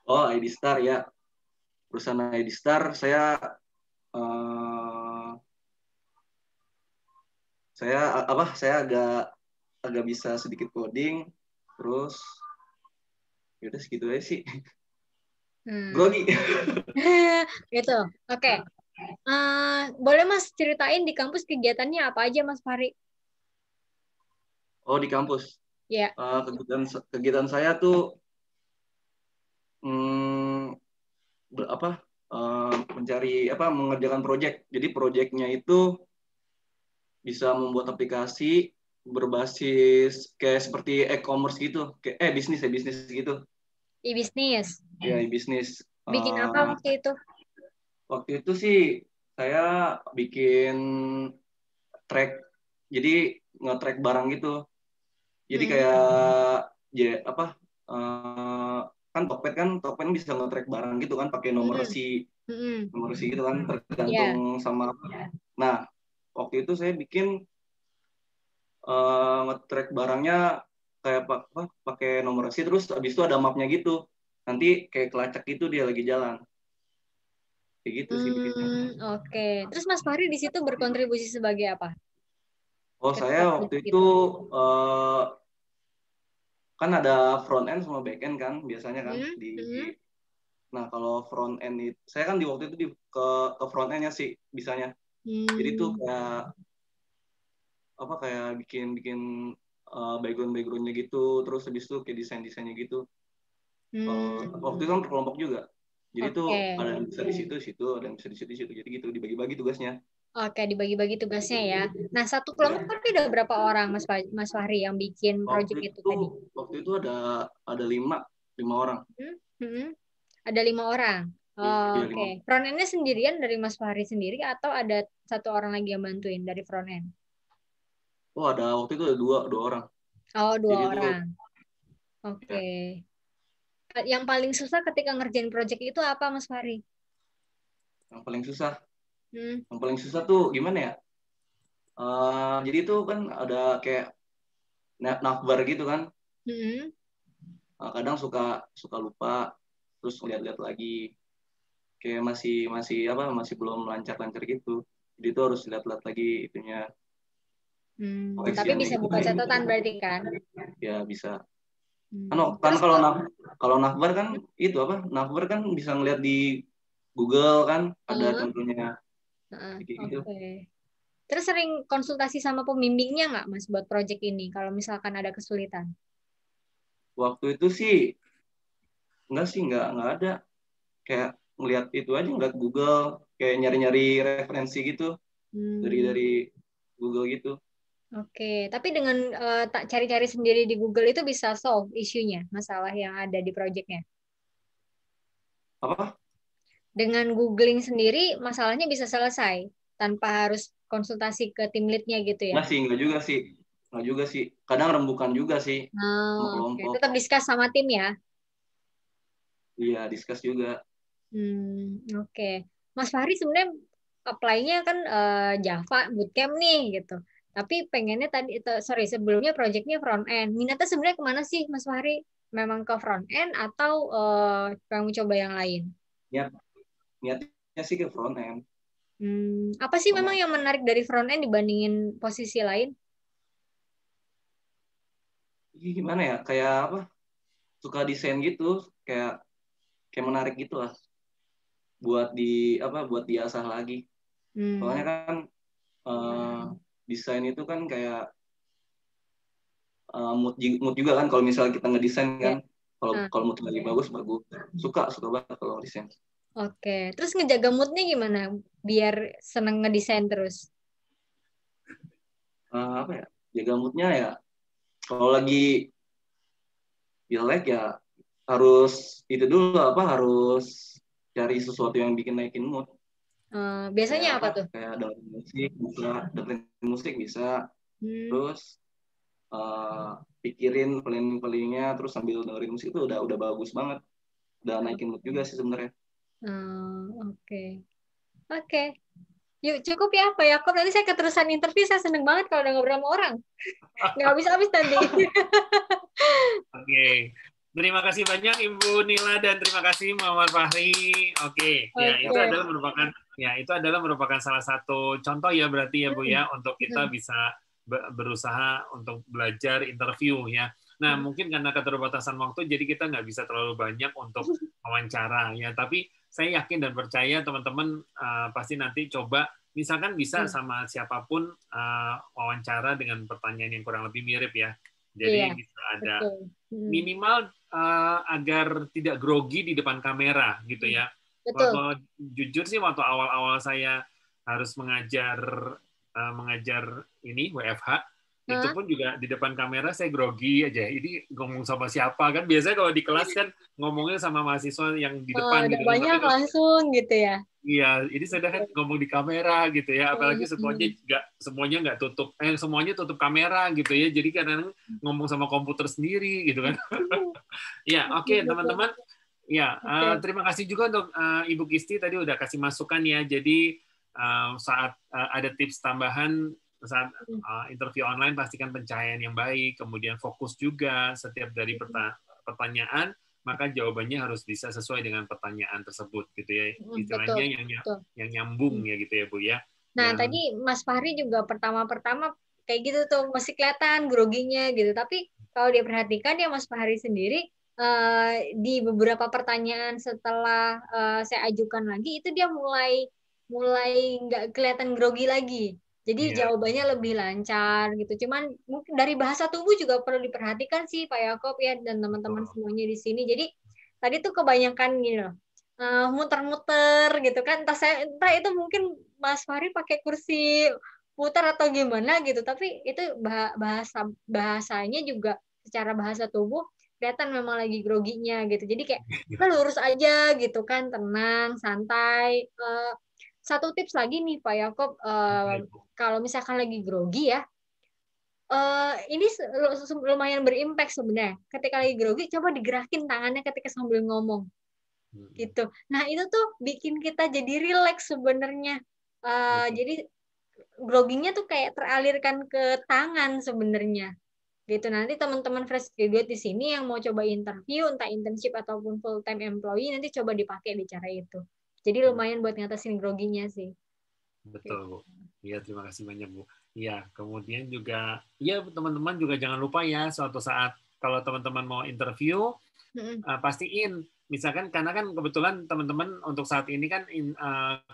Oh, ID Star ya. Perusahaan ID Star. Saya agak bisa sedikit coding, terus ya udah segitu aja sih. Grogi. Gitu. Oke. Boleh Mas ceritain di kampus kegiatannya apa aja Mas Fahri? Oh, di kampus. Ya. Kegiatan saya tuh mengerjakan proyek. Jadi proyeknya itu bisa membuat aplikasi berbasis kayak seperti e-commerce gitu, kayak bisnis gitu. E-bisnis. Ya, e-bisnis. Bikin apa waktu itu? Waktu itu sih saya bikin track, jadi nge-track barang gitu. Jadi kayak kan Tokped bisa nge-track barang gitu kan, pakai nomor resi gitu kan, tergantung sama. Nah, waktu itu saya bikin nge-track barangnya kayak pakai nomor resi, terus habis itu ada mapnya gitu. Nanti kayak kelacak gitu dia lagi jalan. Kayak gitu sih bikinnya. Oke. Terus Mas Fahri di situ berkontribusi sebagai apa? Oh, saya waktu itu kan ada front end sama back end kan biasanya kan Nah, kalau front end itu saya kan di waktu itu ke front end-nya sih bisanya. Jadi tuh kayak bikin background-nya gitu, terus habis itu kayak desainnya gitu. Waktu itu kan berkelompok juga. Jadi tuh ada yang bisa di situ, ada yang bisa di situ. Jadi gitu dibagi-bagi tugasnya. Oke, dibagi-bagi tugasnya ya. Nah, satu kelompok kan ada berapa orang Mas Fahri yang bikin project itu tadi? Waktu itu ada 5 orang. Ada 5 orang. Oke. Front end-nya sendirian dari Mas Fahri sendiri atau ada satu orang lagi yang bantuin dari front end? Oh, waktu itu ada dua orang. Oh, 2 orang. Oke. Yang paling susah ketika ngerjain project itu apa, Mas Fahri? Yang paling susah? Yang paling susah tuh gimana ya? Jadi itu kan ada kayak navbar gitu kan. Kadang suka lupa, terus lihat-lihat lagi. Kayak masih belum lancar-lancar gitu. Jadi itu harus lihat-lihat lagi itunya. Tapi bisa buka catatan berarti kan? Ya, bisa. Kan kalau navbar kan navbar kan bisa ngeliat di Google kan, ada contohnya. Gitu. Terus sering konsultasi sama pembimbingnya nggak Mas buat project ini kalau misalkan ada kesulitan? Waktu itu sih nggak ada. Kayak ngeliat itu aja, ngeliat Google, kayak nyari-nyari referensi gitu dari Google gitu. Oke, tapi dengan tak cari-cari sendiri di Google itu bisa solve isunya, masalah yang ada di projectnya. Apa? Dengan googling sendiri masalahnya bisa selesai tanpa harus konsultasi ke tim lead-nya gitu ya? Nggak juga sih. Kadang rembukan juga sih sama kelompok. Okay. Tetap discuss sama tim ya? Iya, discuss juga. Oke. Mas Fahri sebenarnya apply-nya kan Java bootcamp nih gitu. Tapi pengennya sebelumnya project-nya front end. Minatnya sebenarnya kemana sih Mas Fahri? Memang ke front end atau pengen coba yang lain? Niatnya sih ke front end. Apa sih memang yang menarik dari front end dibandingin posisi lain? Gimana ya? Kayak apa? Suka desain gitu, kayak menarik gitu lah. Buat diasah lagi. Soalnya kan desain itu kan kayak mood juga kan, kalau misalnya kita ngedesain kan, kalau mood lagi bagus, suka banget kalau desain. Oke. Terus ngejaga moodnya gimana? Biar seneng ngedesain terus. Apa ya? Jaga moodnya ya. Kalau lagi jelek ya harus itu dulu harus cari sesuatu yang bikin naikin mood. Biasanya apa tuh? Kayak dengerin musik bisa. Terus pikirin planning-planningnya, terus sambil dengerin musik itu udah bagus banget. Udah naikin mood juga sih sebenarnya. Oke. Yuk, cukup ya Pak Yakob. Nanti saya keterusan interview. Saya seneng banget kalau udah ngobrol sama orang. Nggak habis-habis nanti. Oke. Terima kasih banyak Ibu Nila dan terima kasih Muhammad Fahri. Oke. Ya, itu adalah merupakan salah satu contoh ya berarti ya Bu ya untuk kita bisa berusaha untuk belajar interview ya. Nah, mungkin karena keterbatasan waktu jadi kita nggak bisa terlalu banyak untuk wawancara ya, tapi saya yakin dan percaya teman-teman pasti nanti coba misalkan bisa sama siapapun wawancara dengan pertanyaan yang kurang lebih mirip ya. Jadi bisa ada minimal agar tidak grogi di depan kamera gitu ya. Waktu jujur sih waktu awal-awal saya harus mengajar ini WFH itu pun juga di depan kamera saya grogi aja. Ini ngomong sama siapa kan? Biasanya kalau di kelas kan ngomongnya sama mahasiswa yang di depan gitu. Banyak langsung gitu ya. Iya, ini saya kan ngomong di kamera gitu ya. Apalagi semuanya nggak tutup, semuanya tutup kamera gitu ya. Jadi kadang ngomong sama komputer sendiri gitu kan. Ya, oke teman-teman. Ya, terima kasih juga untuk Ibu Kisti tadi udah kasih masukan ya. Jadi saat ada tips tambahan saat interview online pastikan pencahayaan yang baik, kemudian fokus juga setiap dari pertanyaan, maka jawabannya harus bisa sesuai dengan pertanyaan tersebut gitu ya. Istilahnya yang nyambung ya gitu ya Bu ya. Nah, tadi Mas Fahri juga pertama-pertama kayak gitu tuh masih kelihatan groginya gitu. Tapi kalau dia perhatikan ya Mas Fahri sendiri di beberapa pertanyaan setelah saya ajukan lagi itu dia mulai nggak kelihatan grogi lagi. Jadi jawabannya lebih lancar gitu. Cuman mungkin dari bahasa tubuh juga perlu diperhatikan sih Pak Yakob ya dan teman-teman semuanya di sini. Jadi tadi tuh kebanyakan gini loh. Muter-muter gitu kan. Entah itu mungkin Mas Fahri pakai kursi putar atau gimana gitu. Tapi itu bahasanya juga secara bahasa tubuh kelihatan memang lagi groginya gitu. Jadi kayak kita lurus aja gitu kan, tenang, santai. Satu tips lagi nih Pak Yakob, kalau misalkan lagi grogi ya, ini lumayan berimpact sebenarnya. Ketika lagi grogi, coba digerakin tangannya ketika sambil ngomong, gitu. Nah itu tuh bikin kita jadi relax sebenarnya. Jadi groginya tuh kayak teralirkan ke tangan sebenarnya. Gitu. Nanti teman-teman fresh graduate di sini yang mau coba interview, entah internship ataupun full time employee, nanti coba dipakai di cara itu. Jadi lumayan buat ngatasin groginya sih. Betul, Bu. Iya, terima kasih banyak, Bu. Iya, kemudian juga, ya teman-teman juga jangan lupa ya, suatu saat kalau teman-teman mau interview, pastiin, misalkan, karena kan kebetulan teman-teman untuk saat ini kan,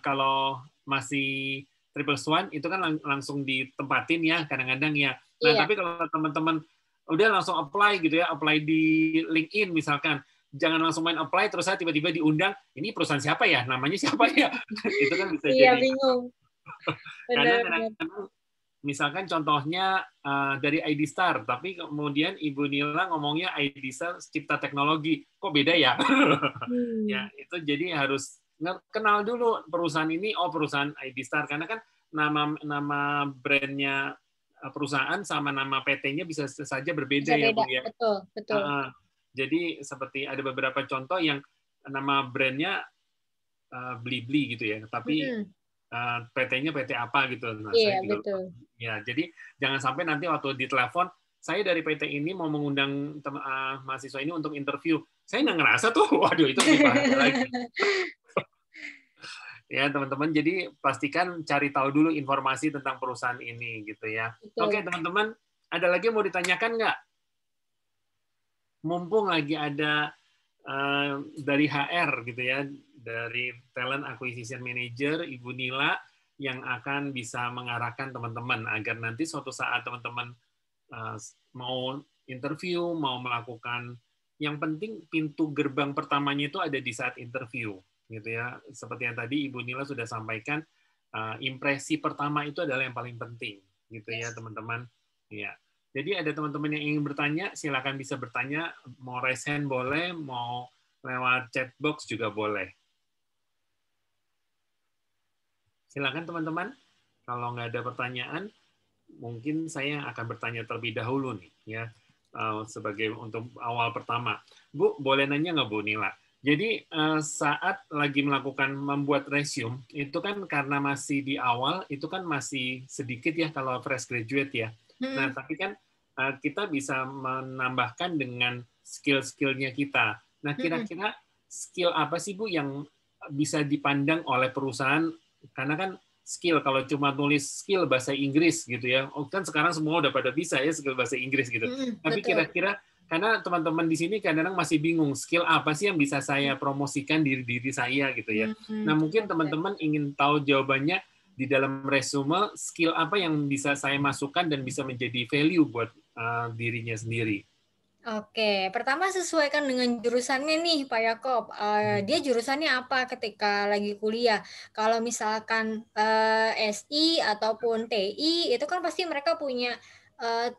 kalau masih triple swan, itu kan langsung ditempatin ya, kadang-kadang ya. Nah, tapi kalau teman-teman udah langsung apply gitu ya, apply di LinkedIn misalkan, jangan langsung main apply terus saya tiba-tiba diundang, ini perusahaan siapa ya, namanya siapa ya, itu kan bisa jadi bingung. Karena kadang-kadang misalkan contohnya dari ID Star, tapi kemudian Ibu Nila ngomongnya ID Star Cipta Teknologi, kok beda ya? Ya itu jadi harus kenal dulu perusahaan ini, perusahaan ID Star, karena kan nama brandnya perusahaan sama nama PT-nya bisa saja berbeda ya Bu ya. Betul. Jadi seperti ada beberapa contoh yang nama brandnya Blibli gitu ya, tapi PT-nya PT apa gitu. Nah, saya juga betul. Ya, jadi jangan sampai nanti waktu ditelepon, saya dari PT ini mau mengundang mahasiswa ini untuk interview. Saya nggak ngerasa tuh, waduh itu lebih bahaya lagi. Ya teman-teman, jadi pastikan cari tahu dulu informasi tentang perusahaan ini gitu ya. Oke teman-teman, ada lagi yang mau ditanyakan nggak? Mumpung lagi ada dari HR gitu ya, dari Talent Acquisition Manager Ibu Nila yang akan bisa mengarahkan teman-teman agar nanti suatu saat teman-teman mau interview, mau melakukan, yang penting pintu gerbang pertamanya itu ada di saat interview. gitu ya. Seperti yang tadi Ibu Nila sudah sampaikan, impresi pertama itu adalah yang paling penting, gitu ya teman-teman. Ya. Jadi ada teman-teman yang ingin bertanya, silakan bisa bertanya. Mau raise hand boleh, mau lewat chat box juga boleh. Silakan teman-teman. Kalau nggak ada pertanyaan, mungkin saya akan bertanya terlebih dahulu nih, ya, sebagai untuk awal pertama. Bu, boleh nanya nggak Bu Nila? Jadi saat lagi melakukan membuat resume, itu kan karena masih di awal, itu kan masih sedikit ya kalau fresh graduate ya. Nah, tapi kan kita bisa menambahkan dengan skill-skillnya kita. Nah, kira-kira skill apa sih Bu yang bisa dipandang oleh perusahaan? Karena kan skill, kalau cuma nulis skill bahasa Inggris gitu ya, kan sekarang semua udah pada bisa ya skill bahasa Inggris gitu. Tapi kira-kira, karena teman-teman di sini kadang-kadang masih bingung, skill apa sih yang bisa saya promosikan diri saya gitu ya. Nah mungkin teman-teman ingin tahu jawabannya di dalam resume, skill apa yang bisa saya masukkan dan bisa menjadi value buat dirinya sendiri. Oke, pertama sesuaikan dengan jurusannya nih Pak Yakob. Dia jurusannya apa ketika lagi kuliah? Kalau misalkan SI ataupun TI, itu kan pasti mereka punya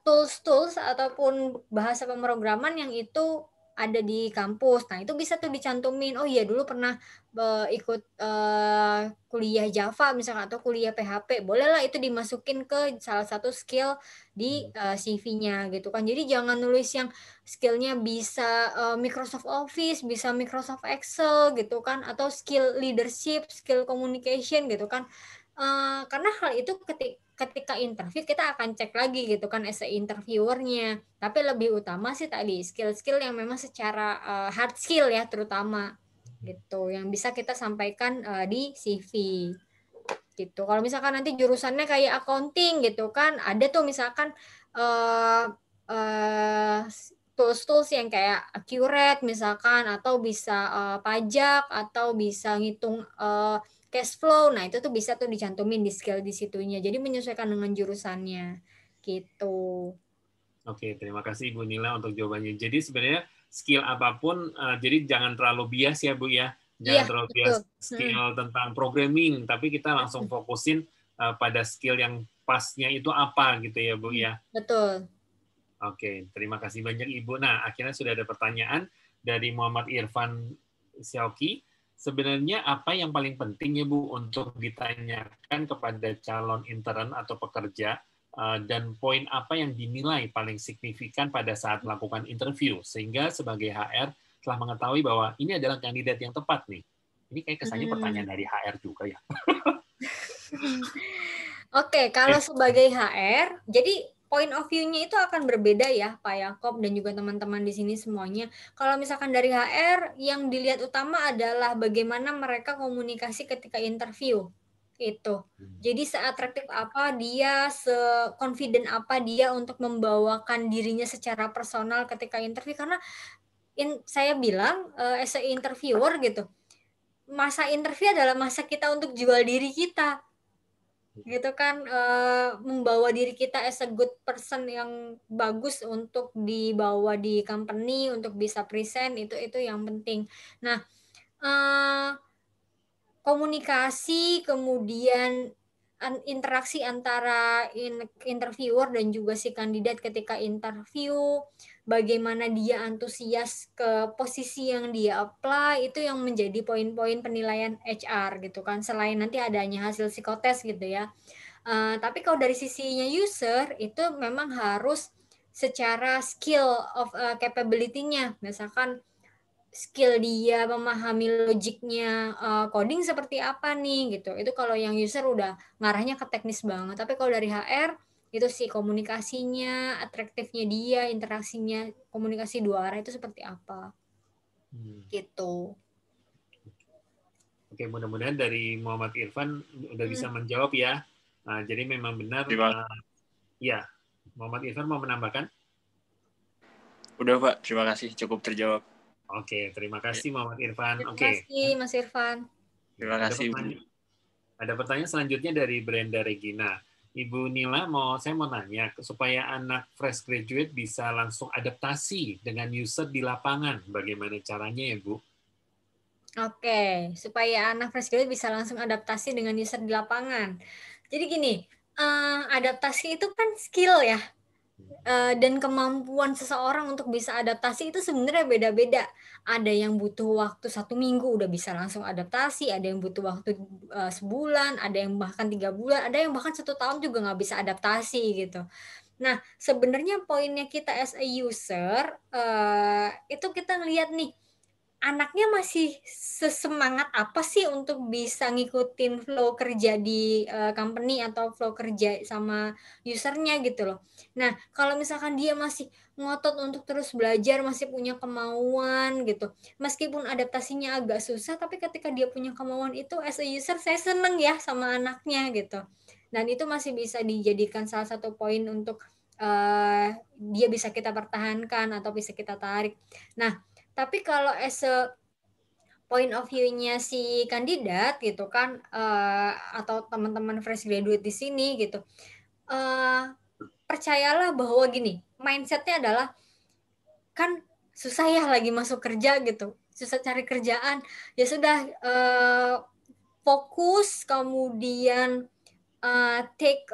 tools-tools ataupun bahasa pemrograman yang itu ada di kampus. Nah, itu bisa tuh dicantumin. Oh iya, dulu pernah ikut kuliah Java misalkan atau kuliah PHP. Bolehlah itu dimasukin ke salah satu skill di CV-nya gitu kan. Jadi jangan nulis yang skill-nya bisa Microsoft Office, bisa Microsoft Excel gitu kan, atau skill leadership, skill communication gitu kan. Karena hal itu ketika interview kita akan cek lagi gitu kan as a interviewernya. Tapi lebih utama sih tadi skill-skill yang memang secara hard skill ya terutama gitu yang bisa kita sampaikan di CV gitu. Kalau misalkan nanti jurusannya kayak accounting gitu kan, ada tuh misalkan tools-tools yang kayak accurate misalkan, atau bisa pajak, atau bisa ngitung cash flow. Nah, itu tuh bisa tuh dicantumin di skill di situnya. Jadi menyesuaikan dengan jurusannya gitu. Oke, terima kasih Ibu Nila untuk jawabannya. Jadi sebenarnya skill apapun, jadi jangan terlalu bias ya Bu ya. Jangan terlalu bias skill tentang programming, tapi kita langsung fokusin pada skill yang pasnya itu apa gitu ya Bu ya. Betul. Oke, terima kasih banyak Ibu. Nah, akhirnya sudah ada pertanyaan dari Muhammad Irfan Sioki. Sebenarnya apa yang paling penting ya Bu untuk ditanyakan kepada calon intern atau pekerja, dan poin apa yang dinilai paling signifikan pada saat melakukan interview, sehingga sebagai HR telah mengetahui bahwa ini adalah kandidat yang tepat nih. Ini kayak kesannya pertanyaan dari HR juga ya. Oke, kalau sebagai HR, jadi point of view-nya itu akan berbeda ya, Pak Yakob dan juga teman-teman di sini semuanya. Kalau misalkan dari HR, yang dilihat utama adalah bagaimana mereka komunikasi ketika interview. Itu. Jadi seatraktif apa dia, se-confident apa dia untuk membawakan dirinya secara personal ketika interview. Karena saya bilang, as a interviewer gitu, masa interview adalah masa kita untuk jual diri kita. Gitu kan, membawa diri kita as a good person yang bagus untuk dibawa di company, untuk bisa present, itu yang penting. Nah, komunikasi, kemudian interaksi antara interviewer dan juga si kandidat ketika interview, bagaimana dia antusias ke posisi yang dia apply, itu yang menjadi poin-poin penilaian HR gitu kan, selain nanti adanya hasil psikotes gitu ya. Tapi kalau dari sisinya user, itu memang harus secara skill of capability-nya, misalkan skill dia memahami logiknya coding seperti apa nih gitu. Itu kalau yang user udah ngarahnya ke teknis banget. Tapi kalau dari HR itu sih komunikasinya, atraktifnya dia, interaksinya, komunikasi dua arah itu seperti apa. Gitu. Oke, mudah-mudahan dari Muhammad Irfan udah bisa menjawab ya. Nah, jadi memang benar. Ya, Muhammad Irfan mau menambahkan? Udah Pak, terima kasih, cukup terjawab. Oke, terima kasih Muhammad Irfan. Terima kasih Mas Irfan. Terima kasih. Ada pertanyaan selanjutnya dari Brenda Regina. Ibu Nila, saya mau nanya, supaya anak fresh graduate bisa langsung adaptasi dengan user di lapangan, bagaimana caranya ya Bu? Oke, supaya anak fresh graduate bisa langsung adaptasi dengan user di lapangan. Jadi gini, adaptasi itu kan skill ya, dan kemampuan seseorang untuk bisa adaptasi itu sebenarnya beda-beda. Ada yang butuh waktu 1 minggu udah bisa langsung adaptasi, ada yang butuh waktu sebulan, ada yang bahkan 3 bulan, ada yang bahkan 1 tahun juga nggak bisa adaptasi gitu. Nah, sebenarnya poinnya kita as a user, itu kita ngelihat nih, anaknya masih sesemangat apa sih untuk bisa ngikutin flow kerja di company atau flow kerja sama usernya gitu loh. Nah, kalau misalkan dia masih ngotot untuk terus belajar, masih punya kemauan gitu, meskipun adaptasinya agak susah, tapi ketika dia punya kemauan itu, as a user saya seneng ya sama anaknya gitu. Dan itu masih bisa dijadikan salah satu poin untuk dia bisa kita pertahankan atau bisa kita tarik. Nah, tapi kalau as a point of view-nya si kandidat gitu kan, atau teman-teman fresh graduate di sini gitu, percayalah bahwa gini, mindset-nya adalah kan susah ya lagi masuk kerja gitu, susah cari kerjaan, ya sudah fokus kemudian take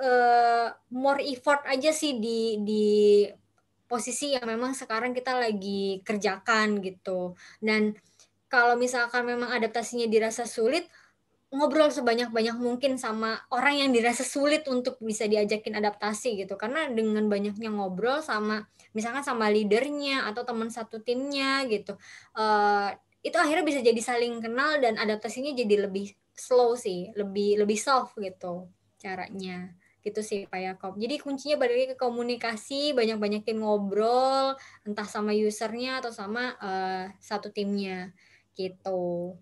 more effort aja sih di posisi yang memang sekarang kita lagi kerjakan gitu. Dan kalau misalkan memang adaptasinya dirasa sulit, ngobrol sebanyak-banyak mungkin sama orang yang dirasa sulit untuk bisa diajakin adaptasi gitu. Karena dengan banyaknya ngobrol sama misalkan sama leadernya atau teman satu timnya gitu, itu akhirnya bisa jadi saling kenal dan adaptasinya jadi lebih slow sih, lebih soft gitu caranya. Gitu sih Pak Yakob. Jadi kuncinya balik lagi ke komunikasi, banyak-banyakin ngobrol entah sama usernya atau sama satu timnya gitu.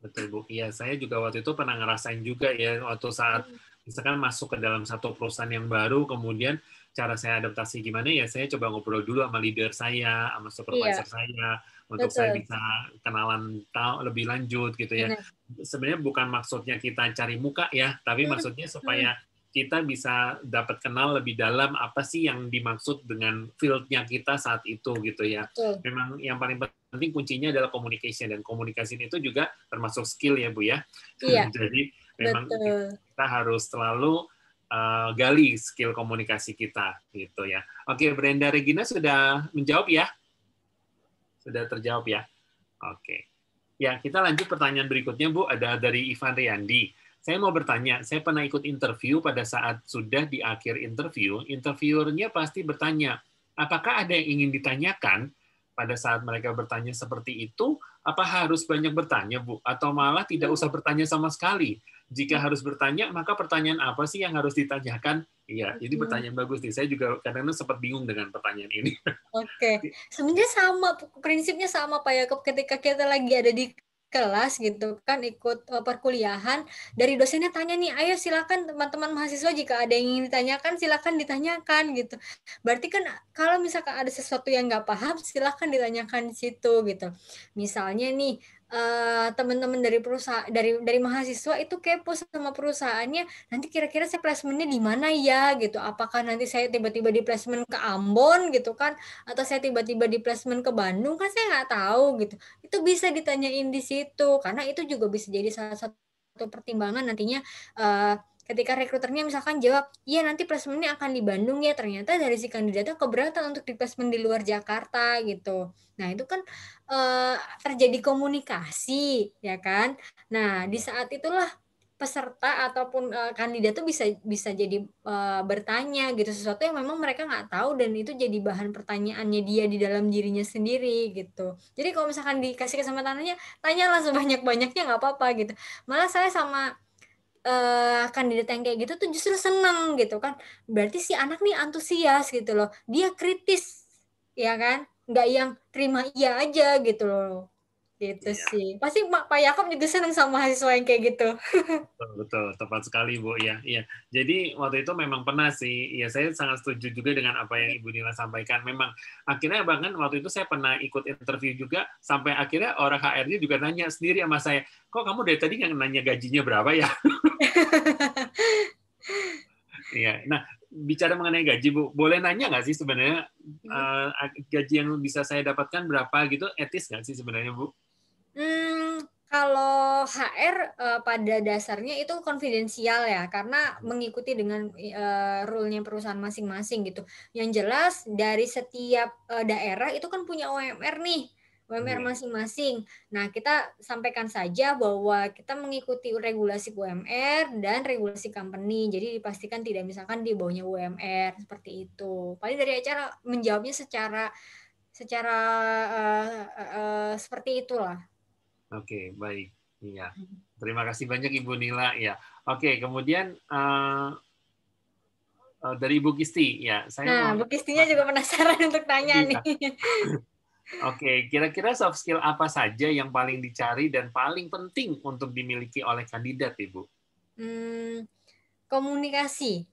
Betul Bu. Iya, saya juga waktu itu pernah ngerasain juga ya waktu saat misalkan masuk ke dalam satu perusahaan yang baru, kemudian cara saya adaptasi gimana ya saya coba ngobrol dulu sama leader saya, sama supervisor saya untuk saya bisa kenalan tahu lebih lanjut gitu ya. Sebenarnya bukan maksudnya kita cari muka ya, tapi maksudnya supaya kita bisa dapat kenal lebih dalam apa sih yang dimaksud dengan field-nya kita saat itu gitu ya. Memang yang paling penting kuncinya adalah communication, dan communication itu juga termasuk skill ya Bu ya. Iya. Jadi memang kita harus selalu gali skill komunikasi kita gitu ya. Oke, Brenda Regina sudah menjawab ya? Sudah terjawab ya? Oke. Ya, kita lanjut pertanyaan berikutnya Bu, ada dari Ivan Riyandi. Saya mau bertanya, saya pernah ikut interview pada saat sudah di akhir interview, interviewernya pasti bertanya, apakah ada yang ingin ditanyakan? Pada saat mereka bertanya seperti itu, apa harus banyak bertanya, Bu? Atau malah tidak usah bertanya sama sekali? Jika harus bertanya, maka pertanyaan apa sih yang harus ditanyakan? Iya, jadi pertanyaan bagus nih. Saya juga kadang-kadang sempat bingung dengan pertanyaan ini. Oke. Sebenarnya sama, prinsipnya sama Pak Yakob, ketika kita lagi ada di kelas gitu kan, ikut perkuliahan, dari dosennya tanya nih, ayo silakan teman-teman mahasiswa jika ada yang ingin ditanyakan silakan ditanyakan gitu. Berarti kan kalau misalkan ada sesuatu yang nggak paham silakan ditanyakan di situ gitu. Misalnya nih teman-teman dari perusahaan dari mahasiswa itu kepo sama perusahaannya, nanti kira-kira saya placementnya di mana ya gitu, apakah nanti saya tiba-tiba di placement ke Ambon gitu kan, atau saya tiba-tiba di placement ke Bandung, kan saya nggak tahu gitu. Itu bisa ditanyain di situ karena itu juga bisa jadi salah satu pertimbangan nantinya ketika rekruternya misalkan jawab, iya nanti placementnya akan di Bandung ya, ternyata dari si kandidatnya keberatan untuk di placement di luar Jakarta gitu. Nah itu kan terjadi komunikasi ya kan. Nah di saat itulah peserta ataupun kandidat tuh bisa jadi bertanya gitu sesuatu yang memang mereka nggak tahu dan itu jadi bahan pertanyaannya dia di dalam dirinya sendiri gitu. Jadi kalau misalkan dikasih kesempatannya, tanyalah sebanyak-banyaknya nggak apa-apa gitu. Malah saya sama kandidat yang kayak gitu tuh justru seneng gitu kan, berarti si anak nih antusias gitu loh, dia kritis ya kan, nggak yang terima iya aja gitu loh, gitu sih. Pasti Pak Yakob juga seneng sama mahasiswa yang kayak gitu. Betul, tepat sekali Bu ya. Iya. Jadi waktu itu memang pernah sih, ya saya sangat setuju juga dengan apa yang Ibu Nila sampaikan. Memang akhirnya bahkan waktu itu saya pernah ikut interview juga, sampai akhirnya orang HR-nya juga nanya sendiri sama saya, kok kamu dari tadi nggak nanya gajinya berapa ya? Iya. Nah, bicara mengenai gaji Bu, boleh nanya nggak sih sebenarnya gaji yang bisa saya dapatkan berapa gitu, etis nggak sih sebenarnya Bu? Kalau HR pada dasarnya itu konfidensial ya, karena mengikuti dengan rule-nya perusahaan masing-masing gitu. Yang jelas dari setiap daerah itu kan punya UMR nih, UMR masing-masing. Nah, kita sampaikan saja bahwa kita mengikuti regulasi UMR dan regulasi company. Jadi dipastikan tidak misalkan di bawahnya UMR seperti itu. Paling dari acara menjawabnya secara seperti itulah. Oke, baik. Iya. Terima kasih banyak Ibu Nila. Ya. Oke, kemudian dari Ibu Kisti, ya. Saya Bu Kistinya juga penasaran untuk tanya nih. Oke, kira-kira soft skill apa saja yang paling dicari dan paling penting untuk dimiliki oleh kandidat, Ibu? Komunikasi.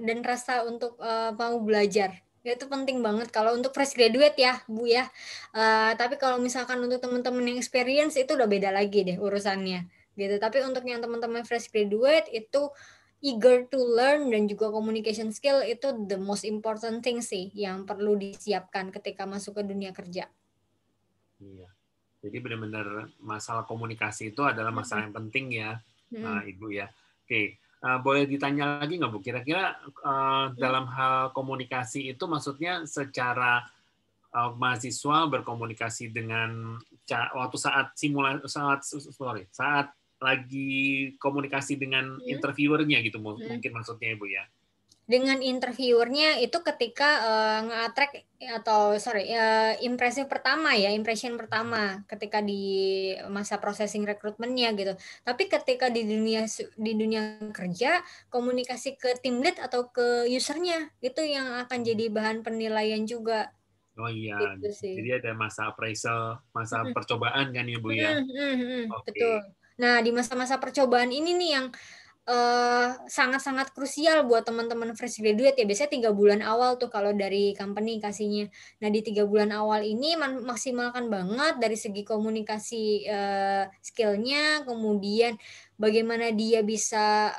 Dan rasa untuk mau belajar. Itu penting banget kalau untuk fresh graduate ya, Bu ya. Tapi kalau misalkan untuk teman-teman yang experience itu udah beda lagi deh urusannya. Gitu. Tapi untuk yang teman-teman fresh graduate itu eager to learn dan juga communication skill itu the most important thing sih yang perlu disiapkan ketika masuk ke dunia kerja. Iya. Jadi benar-benar masalah komunikasi itu adalah masalah yang penting ya, Ibu ya. Oke. Boleh ditanya lagi nggak Bu? Kira-kira dalam hal komunikasi itu maksudnya secara mahasiswa berkomunikasi dengan waktu saat saat lagi komunikasi dengan interviewernya gitu mungkin maksudnya Ibu ya. Dengan interviewernya itu ketika nge-attract atau impression pertama ketika di masa processing rekrutmennya gitu. Tapi ketika di dunia kerja, komunikasi ke tim lead atau ke usernya itu yang akan jadi bahan penilaian juga. Oh iya, gitu sih. Jadi ada masa appraisal, masa percobaan kan ya Bu ya. Betul. Nah di masa-masa percobaan ini nih yang sangat-sangat krusial buat teman-teman fresh graduate ya. Biasanya 3 bulan awal tuh kalau dari company kasihnya. Nah di 3 bulan awal ini maksimalkan banget dari segi komunikasi skillnya, kemudian bagaimana dia bisa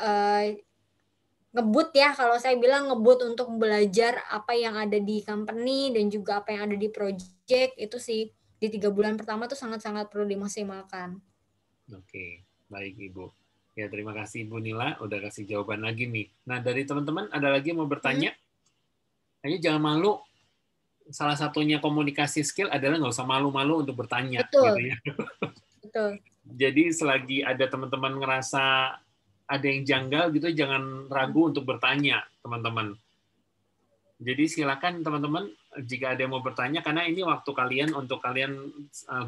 ngebut ya, kalau saya bilang ngebut untuk belajar apa yang ada di company dan juga apa yang ada di project itu sih di 3 bulan pertama tuh sangat-sangat perlu dimaksimalkan. Oke, baik Ibu. Ya, terima kasih Ibu Nila udah kasih jawaban lagi nih. Nah, dari teman-teman ada lagi yang mau bertanya? Ayo jangan malu. Salah satunya komunikasi skill adalah nggak usah malu-malu untuk bertanya. Betul. Gitu ya. Betul. Jadi selagi ada teman-teman ngerasa ada yang janggal gitu, jangan ragu untuk bertanya, teman-teman. Jadi silakan teman-teman jika ada yang mau bertanya, karena ini waktu kalian untuk kalian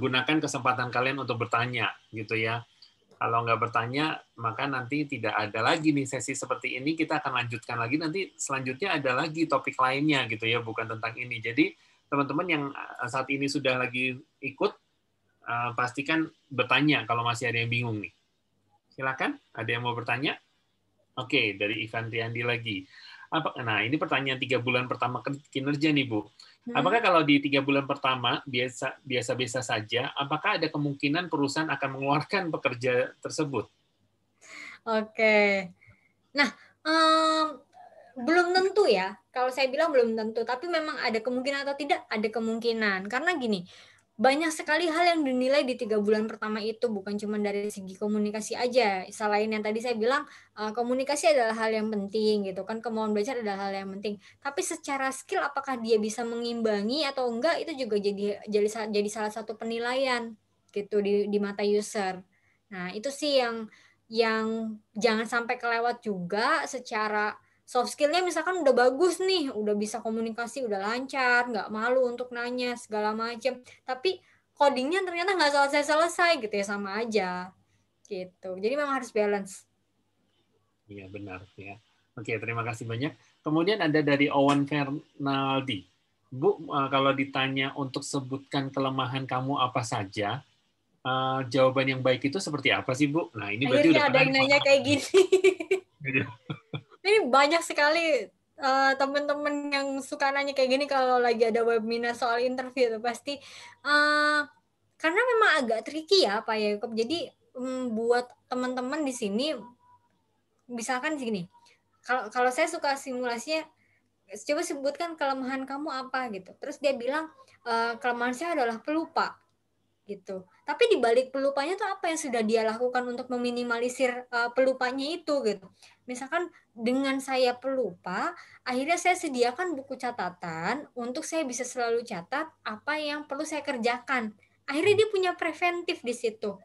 gunakan kesempatan kalian untuk bertanya, gitu ya. Kalau nggak bertanya, maka nanti tidak ada lagi nih sesi seperti ini. Kita akan lanjutkan lagi nanti selanjutnya ada lagi topik lainnya gitu ya, bukan tentang ini. Jadi teman-teman yang saat ini sudah lagi ikut, pastikan bertanya kalau masih ada yang bingung nih. Silakan, ada yang mau bertanya? Oke, dari Ivan Triandi lagi. Nah, ini pertanyaan 3 bulan pertama kinerja nih, Bu. Apakah kalau di 3 bulan pertama biasa-biasa saja, apakah ada kemungkinan perusahaan akan mengeluarkan pekerja tersebut? Oke. Nah, belum tentu ya. Kalau saya bilang belum tentu, tapi memang ada kemungkinan atau tidak, ada kemungkinan. Karena gini, banyak sekali hal yang dinilai di 3 bulan pertama itu, bukan cuma dari segi komunikasi aja. Selain yang tadi saya bilang, komunikasi adalah hal yang penting gitu kan, kemauan belajar adalah hal yang penting. Tapi secara skill apakah dia bisa mengimbangi atau enggak, itu juga jadi salah satu penilaian gitu di mata user. Nah, itu sih yang jangan sampai kelewat juga. Secara soft skill-nya misalkan udah bagus nih, udah bisa komunikasi, udah lancar, nggak malu untuk nanya segala macam. Tapi codingnya ternyata nggak selesai-selesai gitu ya, sama aja. Gitu. Jadi memang harus balance. Iya, benar. Ya. Oke, terima kasih banyak. Kemudian ada dari Owen Fernaldi. Bu, kalau ditanya untuk sebutkan kelemahan kamu apa saja, jawaban yang baik itu seperti apa sih, Bu? Nah, ini berarti akhirnya udah ada yang nanya kayak gini. Ini banyak sekali teman-teman yang suka nanya kayak gini kalau lagi ada webinar soal interview tuh pasti karena memang agak tricky ya Pak Yakob. Jadi buat teman-teman di sini misalkan gini, kalau saya suka simulasinya, coba sebutkan kelemahan kamu apa gitu. Terus dia bilang kelemahan saya adalah pelupa. gitu. Tapi di balik pelupanya tuh apa yang sudah dia lakukan untuk meminimalisir pelupanya itu gitu. Misalkan dengan saya pelupa, akhirnya saya sediakan buku catatan untuk saya bisa selalu catat apa yang perlu saya kerjakan. Akhirnya dia punya preventif di situ.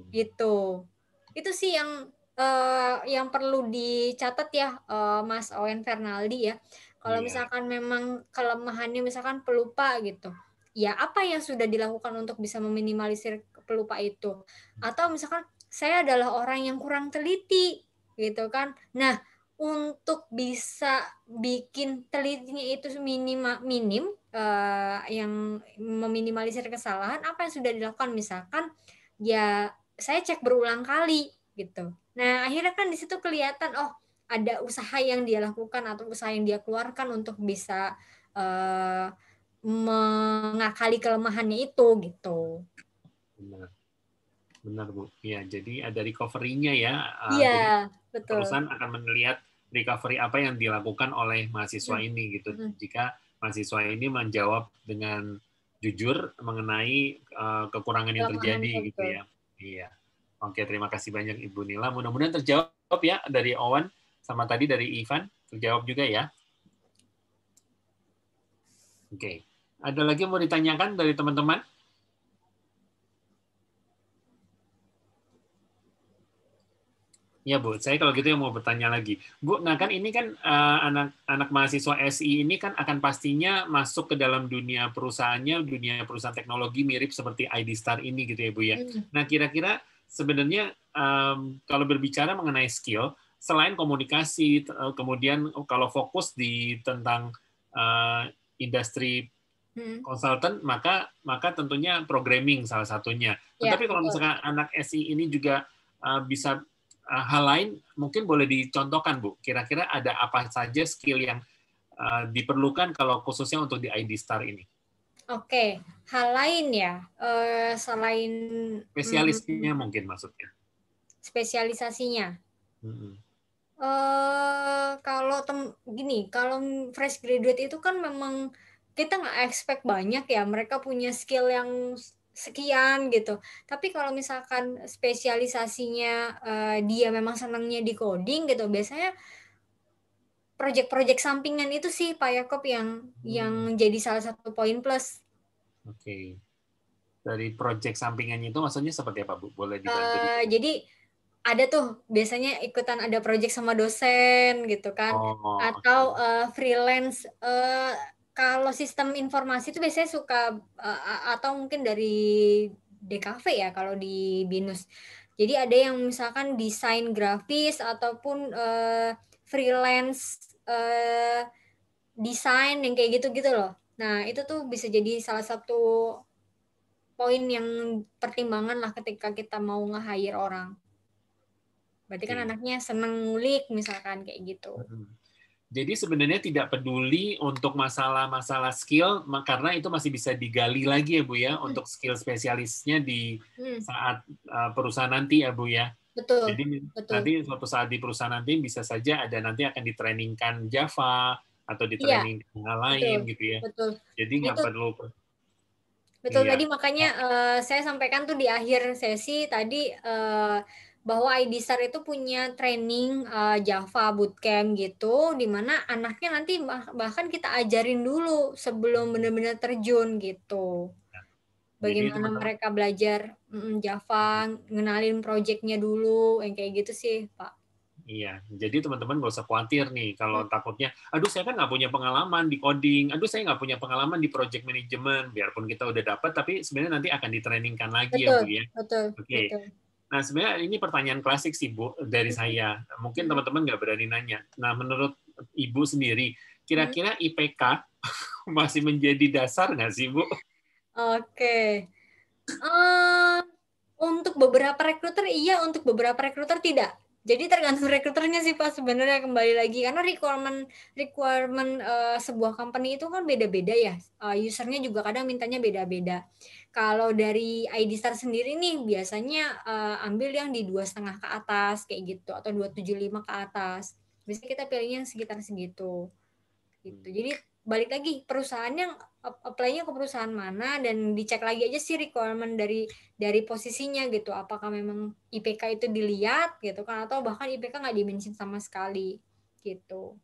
Gitu. Itu sih yang perlu dicatat ya, Mas Owen Fernaldi ya. Kalau misalkan memang kelemahannya misalkan pelupa gitu, ya apa yang sudah dilakukan untuk bisa meminimalisir pelupa itu? Atau misalkan saya adalah orang yang kurang teliti gitu kan. Nah, untuk bisa bikin telitinya itu minim yang meminimalisir kesalahan, apa yang sudah dilakukan? Misalkan ya saya cek berulang kali gitu. Nah, akhirnya kan di situ kelihatan ada usaha yang dia lakukan atau usaha yang dia keluarkan untuk bisa mengakali kelemahannya itu gitu. Benar Bu. Ya, jadi ada recovery-nya ya. Iya, Jadi betul. perusahaan akan melihat recovery apa yang dilakukan oleh mahasiswa ini gitu. Jika mahasiswa ini menjawab dengan jujur mengenai kekurangan yang terjadi gitu ya. Iya. Oke, terima kasih banyak Ibu Nila. Mudah-mudahan terjawab ya dari Owen sama tadi dari Ivan. Terjawab juga ya. Oke. Ada lagi yang mau ditanyakan dari teman-teman? Ya Bu, saya kalau gitu yang mau bertanya lagi. Bu, nah kan ini kan anak mahasiswa SI ini kan akan pastinya masuk ke dalam dunia perusahaannya, dunia perusahaan teknologi mirip seperti ID Star ini gitu ya Bu ya. Nah kira-kira sebenarnya kalau berbicara mengenai skill, selain komunikasi, kemudian kalau fokus di tentang industri konsultan, maka tentunya programming salah satunya. Tetapi kalau misalkan anak SI ini juga bisa hal lain, mungkin boleh dicontohkan Bu. Kira-kira ada apa saja skill yang diperlukan kalau khususnya untuk di ID Star ini? Oke, hal lain ya, selain spesialisnya mungkin maksudnya. Spesialisasinya. Kalau gini, kalau fresh graduate itu kan memang kita nggak expect banyak ya, mereka punya skill yang sekian gitu. Tapi kalau misalkan spesialisasinya dia memang senangnya di coding gitu, biasanya project-project sampingan itu sih Pak Yakob yang jadi salah satu poin plus. Oke. Dari project sampingannya itu maksudnya seperti apa Bu? Boleh dibantu? Jadi ada tuh biasanya ikutan ada project sama dosen gitu kan, atau freelance. Kalau sistem informasi itu biasanya suka atau mungkin dari DKV ya kalau di BINUS. Jadi ada yang misalkan desain grafis ataupun freelance desain yang kayak gitu-gitu loh. Nah itu tuh bisa jadi salah satu poin yang pertimbangan lah ketika kita mau nge-hire orang. Berarti kan anaknya seneng ngulik misalkan kayak gitu. Jadi sebenarnya tidak peduli untuk masalah skill, karena itu masih bisa digali lagi ya Bu ya, untuk skill spesialisnya di saat perusahaan nanti ya Bu ya. Betul. Jadi nanti suatu saat di perusahaan nanti bisa saja ada nanti akan ditrainingkan Java atau ditrainingkan hal lain gitu ya. Betul. Jadi nggak perlu. Betul, tadi makanya saya sampaikan tuh di akhir sesi tadi bahwa ID Star itu punya training Java bootcamp gitu, di mana anaknya nanti bahkan kita ajarin dulu sebelum benar-benar terjun gitu. Bagaimana mereka belajar Java, ngenalin project-nya dulu, yang kayak gitu sih Pak. Iya, jadi teman-teman nggak usah khawatir nih kalau takutnya, aduh saya kan nggak punya pengalaman di coding, aduh saya nggak punya pengalaman di project management, biarpun kita udah dapat, tapi sebenarnya nanti akan ditrainingkan lagi ya Bu ya. Oke. Nah sebenarnya ini pertanyaan klasik sih Bu dari saya, mungkin teman-teman nggak berani nanya. Nah menurut Ibu sendiri, kira-kira IPK masih menjadi dasar nggak sih Bu? Oke. Untuk beberapa rekruter iya, untuk beberapa rekruter tidak. Jadi tergantung rekruternya sih Pak sebenarnya, kembali lagi karena requirement sebuah company itu kan beda-beda ya. Usernya juga kadang mintanya beda-beda. Kalau dari ID Star sendiri nih biasanya ambil yang di 2,5 ke atas kayak gitu atau 2,75 ke atas. Biasanya kita pilihnya sekitar segitu. Gitu. Jadi balik lagi perusahaan yang apply-nya ke perusahaan mana, dan dicek lagi aja sih requirement dari posisinya gitu, apakah memang IPK itu dilihat gitu kan, atau bahkan IPK nggak di-mention sama sekali gitu.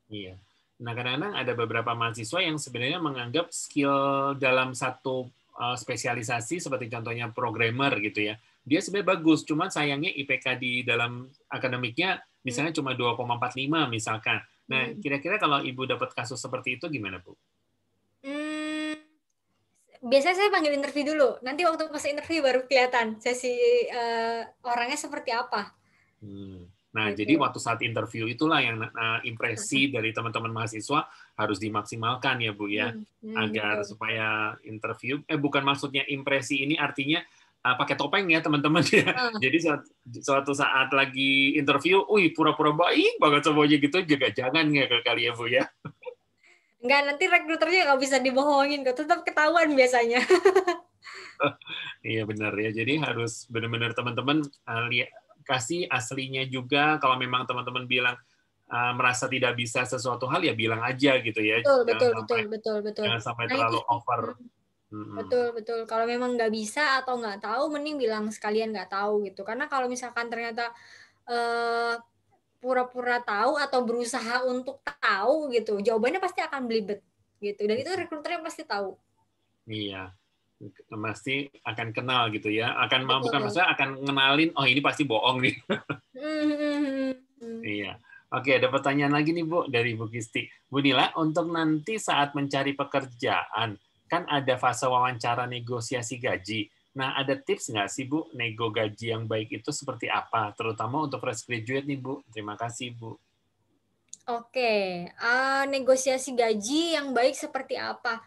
Iya. Nah, kadang-kadang ada beberapa mahasiswa yang sebenarnya menganggap skill dalam satu spesialisasi seperti contohnya programmer gitu ya, dia sebenarnya bagus, cuman sayangnya IPK di dalam akademiknya misalnya cuma 2,45 misalkan. Nah, kira-kira kalau Ibu dapat kasus seperti itu gimana, Bu? Biasanya saya panggil interview dulu. Nanti waktu pas interview baru kelihatan sesi orangnya seperti apa. Nah, gitu. Jadi waktu saat interview itulah yang impresi dari teman-teman mahasiswa harus dimaksimalkan ya, Bu ya, agar betul. Supaya interview, bukan maksudnya impresi ini artinya pakai topeng ya teman-teman ya. Jadi suatu saat lagi interview, pura-pura baik banget semuanya gitu, juga jangan ya kali ya, Bu ya. Enggak, nanti rekruternya nggak bisa dibohongin kok, tetap ketahuan biasanya. Iya benar ya, jadi harus benar-benar teman-teman kasih aslinya juga. Kalau memang teman-teman bilang merasa tidak bisa sesuatu hal, ya bilang aja gitu ya. Betul. Jangan sampai terlalu over. Betul. Kalau memang nggak bisa atau nggak tahu, mending bilang sekalian nggak tahu gitu. Karena kalau misalkan ternyata pura-pura tahu atau berusaha untuk tahu gitu, jawabannya pasti akan belibet gitu. Dan itu rekruternya pasti tahu. Iya, pasti akan kenal gitu ya. Bukan maksudnya akan ngenalin, oh ini pasti bohong nih. Iya. Oke, ada pertanyaan lagi nih Bu dari Bu Gisti. Bu Nila, untuk nanti saat mencari pekerjaan, kan ada fase wawancara negosiasi gaji. Nah, ada tips nggak sih, Bu, nego gaji yang baik itu seperti apa? Terutama untuk fresh graduate nih, Bu. Terima kasih, Bu. Oke, negosiasi gaji yang baik seperti apa?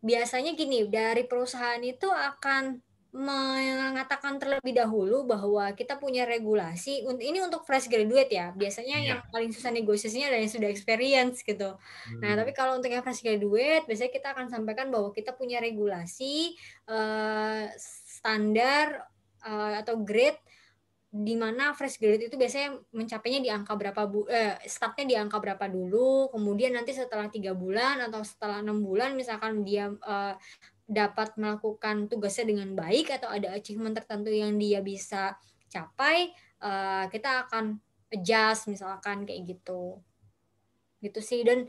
Biasanya gini, dari perusahaan itu akan mengatakan terlebih dahulu bahwa kita punya regulasi, ini untuk fresh graduate ya, biasanya yang paling susah negosiasinya adalah yang sudah experience gitu. Nah, tapi kalau untuk yang fresh graduate, biasanya kita akan sampaikan bahwa kita punya regulasi, standar atau grade di mana fresh graduate itu biasanya mencapainya di angka berapa startnya di angka berapa dulu, kemudian nanti setelah 3 bulan atau setelah 6 bulan misalkan dia dapat melakukan tugasnya dengan baik atau ada achievement tertentu yang dia bisa capai, kita akan adjust misalkan kayak gitu sih. Dan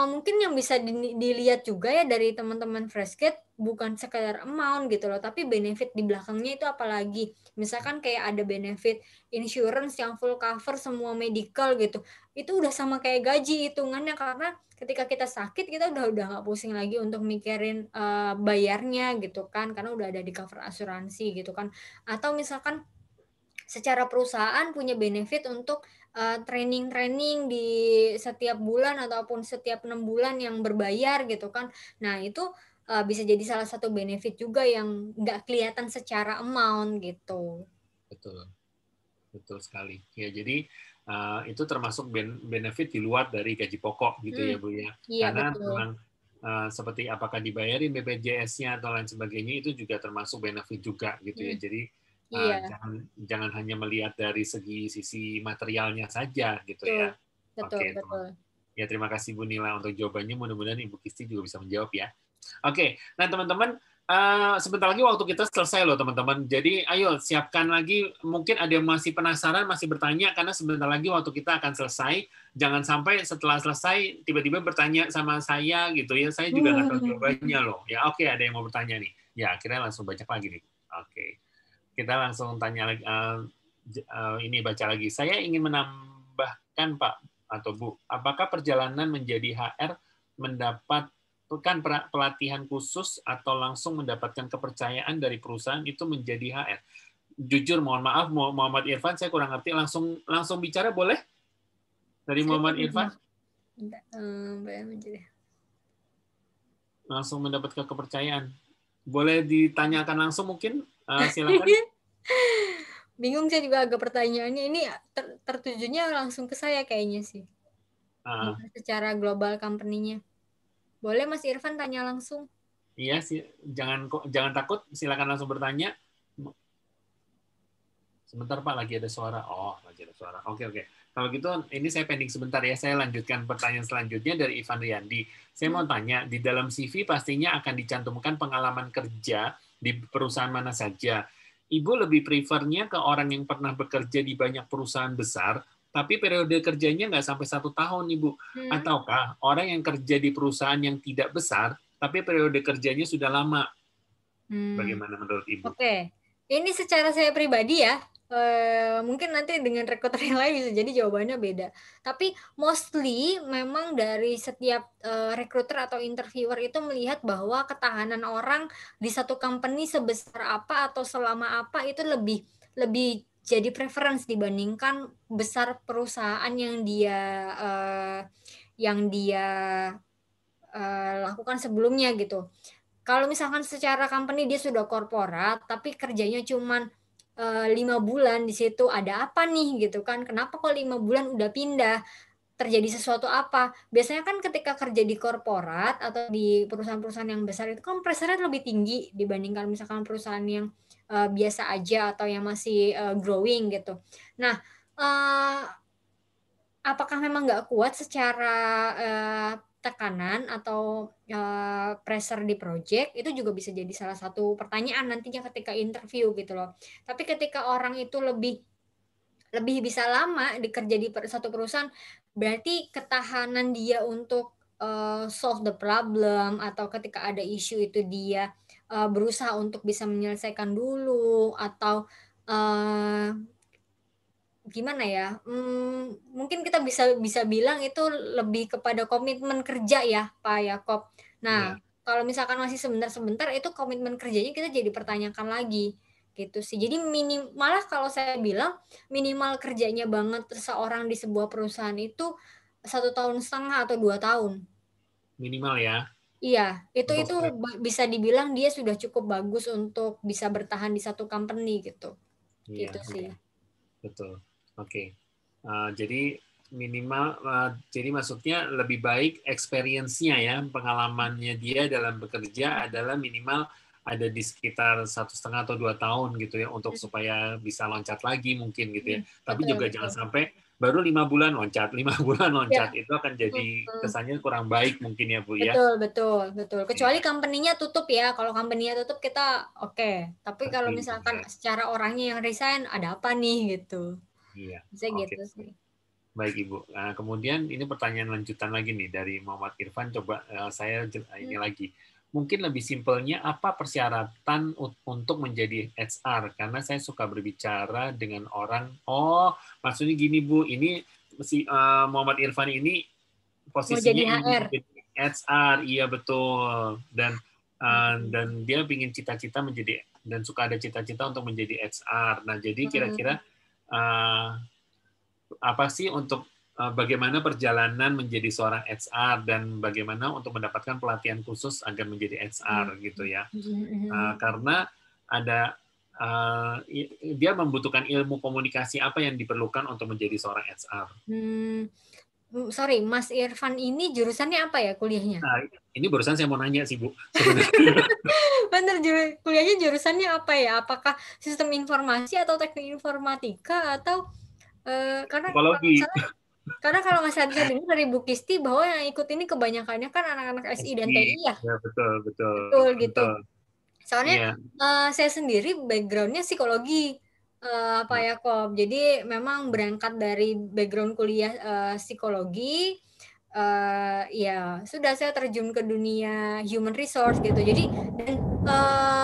mungkin yang bisa dilihat juga ya dari teman-teman fresh grad, bukan sekedar amount gitu loh, tapi benefit di belakangnya itu apalagi. Misalkan kayak ada benefit insurance yang full cover semua medical gitu, itu udah sama kayak gaji hitungannya, karena ketika kita sakit kita udah nggak pusing lagi untuk mikirin bayarnya gitu kan, karena udah ada di cover asuransi gitu kan. Atau misalkan secara perusahaan punya benefit untuk training-training di setiap bulan ataupun setiap 6 bulan yang berbayar gitu kan. Nah, itu bisa jadi salah satu benefit juga yang nggak kelihatan secara amount gitu. Betul sekali. Ya, jadi itu termasuk benefit di luar dari gaji pokok gitu ya, Bu ya. Iya, karena betul. memang seperti apakah dibayarin BPJS-nya atau lain sebagainya, itu juga termasuk benefit juga gitu ya. Jadi jangan hanya melihat dari sisi materialnya saja gitu ya. Betul. Ya, terima kasih Bu Nila untuk jawabannya. Mudah-mudahan Ibu Kisti juga bisa menjawab ya. Oke, nah teman-teman, sebentar lagi waktu kita selesai loh teman-teman. Jadi ayo siapkan lagi. Mungkin ada yang masih penasaran, masih bertanya, karena sebentar lagi waktu kita akan selesai. Jangan sampai setelah selesai tiba-tiba bertanya sama saya gitu ya. Saya juga nggak tahu jawabannya loh. Ya oke, ada yang mau bertanya nih. Ya akhirnya langsung baca lagi nih. Oke. Kita langsung tanya lagi, ini baca lagi. Saya ingin menambahkan Pak atau Bu, apakah perjalanan menjadi HR mendapatkan pelatihan khusus atau langsung mendapatkan kepercayaan dari perusahaan itu menjadi HR? Jujur, mohon maaf, Muhammad Irfan, saya kurang ngerti. Langsung bicara boleh? Dari Muhammad Irfan? Langsung mendapatkan kepercayaan. Boleh ditanyakan langsung mungkin? Silakan. Bingung saya juga agak pertanyaannya. Ini tertujunya langsung ke saya kayaknya sih. Secara global company-nya. Boleh Mas Irfan tanya langsung? Iya sih, jangan takut, silakan langsung bertanya. Sebentar Pak, lagi ada suara. Oh, lagi ada suara. Oke. Kalau gitu, ini saya pending sebentar ya. Saya lanjutkan pertanyaan selanjutnya dari Ivan Riyandi. Saya mau tanya, di dalam CV pastinya akan dicantumkan pengalaman kerja di perusahaan mana saja. Ibu lebih prefernya ke orang yang pernah bekerja di banyak perusahaan besar, tapi periode kerjanya nggak sampai 1 tahun, Ibu. Ataukah orang yang kerja di perusahaan yang tidak besar, tapi periode kerjanya sudah lama. Bagaimana menurut Ibu? Oke. Ini secara saya pribadi ya, mungkin nanti dengan rekruter yang lain bisa jadi jawabannya beda. Tapi mostly memang dari setiap rekruter atau interviewer itu melihat bahwa ketahanan orang di satu company sebesar apa atau selama apa itu lebih jadi preference dibandingkan besar perusahaan yang dia lakukan sebelumnya gitu. Kalau misalkan secara company dia sudah korporat tapi kerjanya cuman 5 bulan di situ, ada apa nih gitu kan? Kenapa kok 5 bulan udah pindah? Terjadi sesuatu apa? Biasanya kan ketika kerja di korporat atau di perusahaan-perusahaan yang besar itu kan pressure-nya lebih tinggi dibandingkan misalkan perusahaan yang biasa aja atau yang masih growing gitu. Nah, apakah memang nggak kuat secara tekanan atau pressure di project, itu juga bisa jadi salah satu pertanyaan nantinya ketika interview gitu loh. Tapi ketika orang itu lebih bisa lama dikerja di satu perusahaan, berarti ketahanan dia untuk solve the problem atau ketika ada isu itu dia berusaha untuk bisa menyelesaikan dulu atau gimana ya? Mungkin kita bisa bilang itu lebih kepada komitmen kerja ya, Pak Yakob. Nah, kalau misalkan masih sebentar-sebentar itu komitmen kerjanya kita jadi pertanyakan lagi gitu sih. Jadi malah kalau saya bilang minimal kerjanya banget seseorang di sebuah perusahaan itu 1,5 tahun atau 2 tahun. Minimal ya. Iya, itu bisa dibilang dia sudah cukup bagus untuk bisa bertahan di satu company gitu. Iya, gitu sih. Betul. Oke. Jadi minimal, jadi maksudnya lebih baik experience-nya ya, pengalamannya dia dalam bekerja adalah minimal ada di sekitar 1,5 atau 2 tahun gitu ya, untuk supaya bisa loncat lagi mungkin gitu ya. Tapi juga jangan sampai baru 5 bulan loncat, 5 bulan loncat, itu akan jadi kesannya kurang baik mungkin ya Bu ya. Betul. Kecuali company-nya tutup ya. Kalau company-nya tutup kita oke. Tapi kalau misalkan secara orangnya yang resign, ada apa nih gitu. Iya. Bisa gitu sih. Baik Ibu. Nah, kemudian ini pertanyaan lanjutan lagi nih dari Muhammad Irfan. Coba saya ini lagi. Mungkin lebih simpelnya apa persyaratan untuk menjadi HR? Karena saya suka berbicara dengan orang. Oh, maksudnya gini Bu. Ini si Muhammad Irfan ini posisinya jadi HR. Iya betul. Dan dia ingin cita-cita menjadi dan suka ada cita-cita untuk menjadi HR. Nah, jadi kira-kira apa sih untuk bagaimana perjalanan menjadi seorang HR dan bagaimana untuk mendapatkan pelatihan khusus agar menjadi HR gitu ya. Karena ada dia membutuhkan ilmu komunikasi apa yang diperlukan untuk menjadi seorang HR. Sorry, Mas Irfan ini jurusannya apa ya kuliahnya? Nah, ini barusan saya mau nanya sih Bu. Bener, kuliahnya jurusannya apa ya? Apakah sistem informasi atau teknik informatika atau karena kalau nggak salah bisa dengar dari Bu Kisti bahwa yang ikut ini kebanyakannya kan anak-anak SI dan TI ya. Ya betul gitu. Soalnya saya sendiri backgroundnya psikologi, Pak Yakob. Jadi memang berangkat dari background kuliah psikologi, ya sudah saya terjun ke dunia human resource gitu. Jadi dan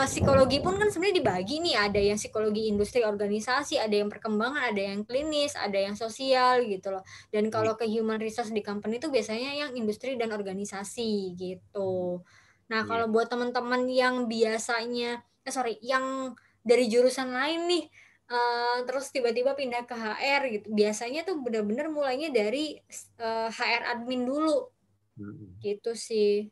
psikologi pun kan sebenarnya dibagi nih, ada yang psikologi industri organisasi, ada yang perkembangan, ada yang klinis, ada yang sosial gitu loh. Dan kalau ke human resource di company itu biasanya yang industri dan organisasi gitu. Nah, kalau buat teman-teman yang biasanya yang dari jurusan lain nih terus tiba-tiba pindah ke HR gitu. Biasanya tuh benar-benar mulainya dari HR admin dulu. Gitu sih.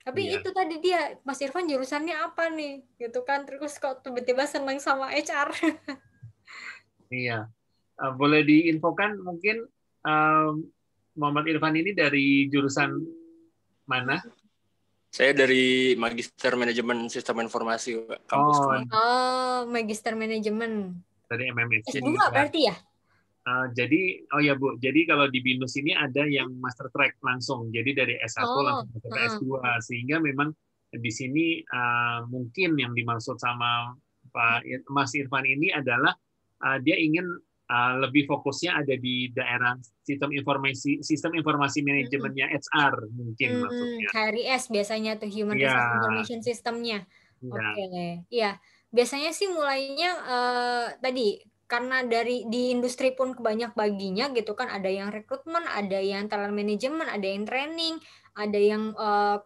Tapi itu tadi dia, Mas Irfan jurusannya apa nih? Gitu kan. Terus kok tiba-tiba senang sama HR. Iya. Boleh diinfokan mungkin Muhammad Irfan ini dari jurusan mana? Saya dari Magister Manajemen Sistem Informasi, kampus Kemang. Oh, Magister Manajemen. Dari MMS. S2 berarti ya? Jadi, oh ya Bu, jadi kalau di BINUS ini ada yang master track langsung, jadi dari S1 langsung ke S2, sehingga memang di sini mungkin yang dimaksud sama Pak Mas Irfan ini adalah dia ingin lebih fokusnya ada di daerah sistem informasi manajemennya HR mungkin maksudnya. HRIS biasanya tuh Human Resource Information System-nya. Oke, iya. Biasanya sih mulainya tadi karena di industri pun kebanyak baginya gitu kan, ada yang rekrutmen, ada yang talent management, ada yang training, ada yang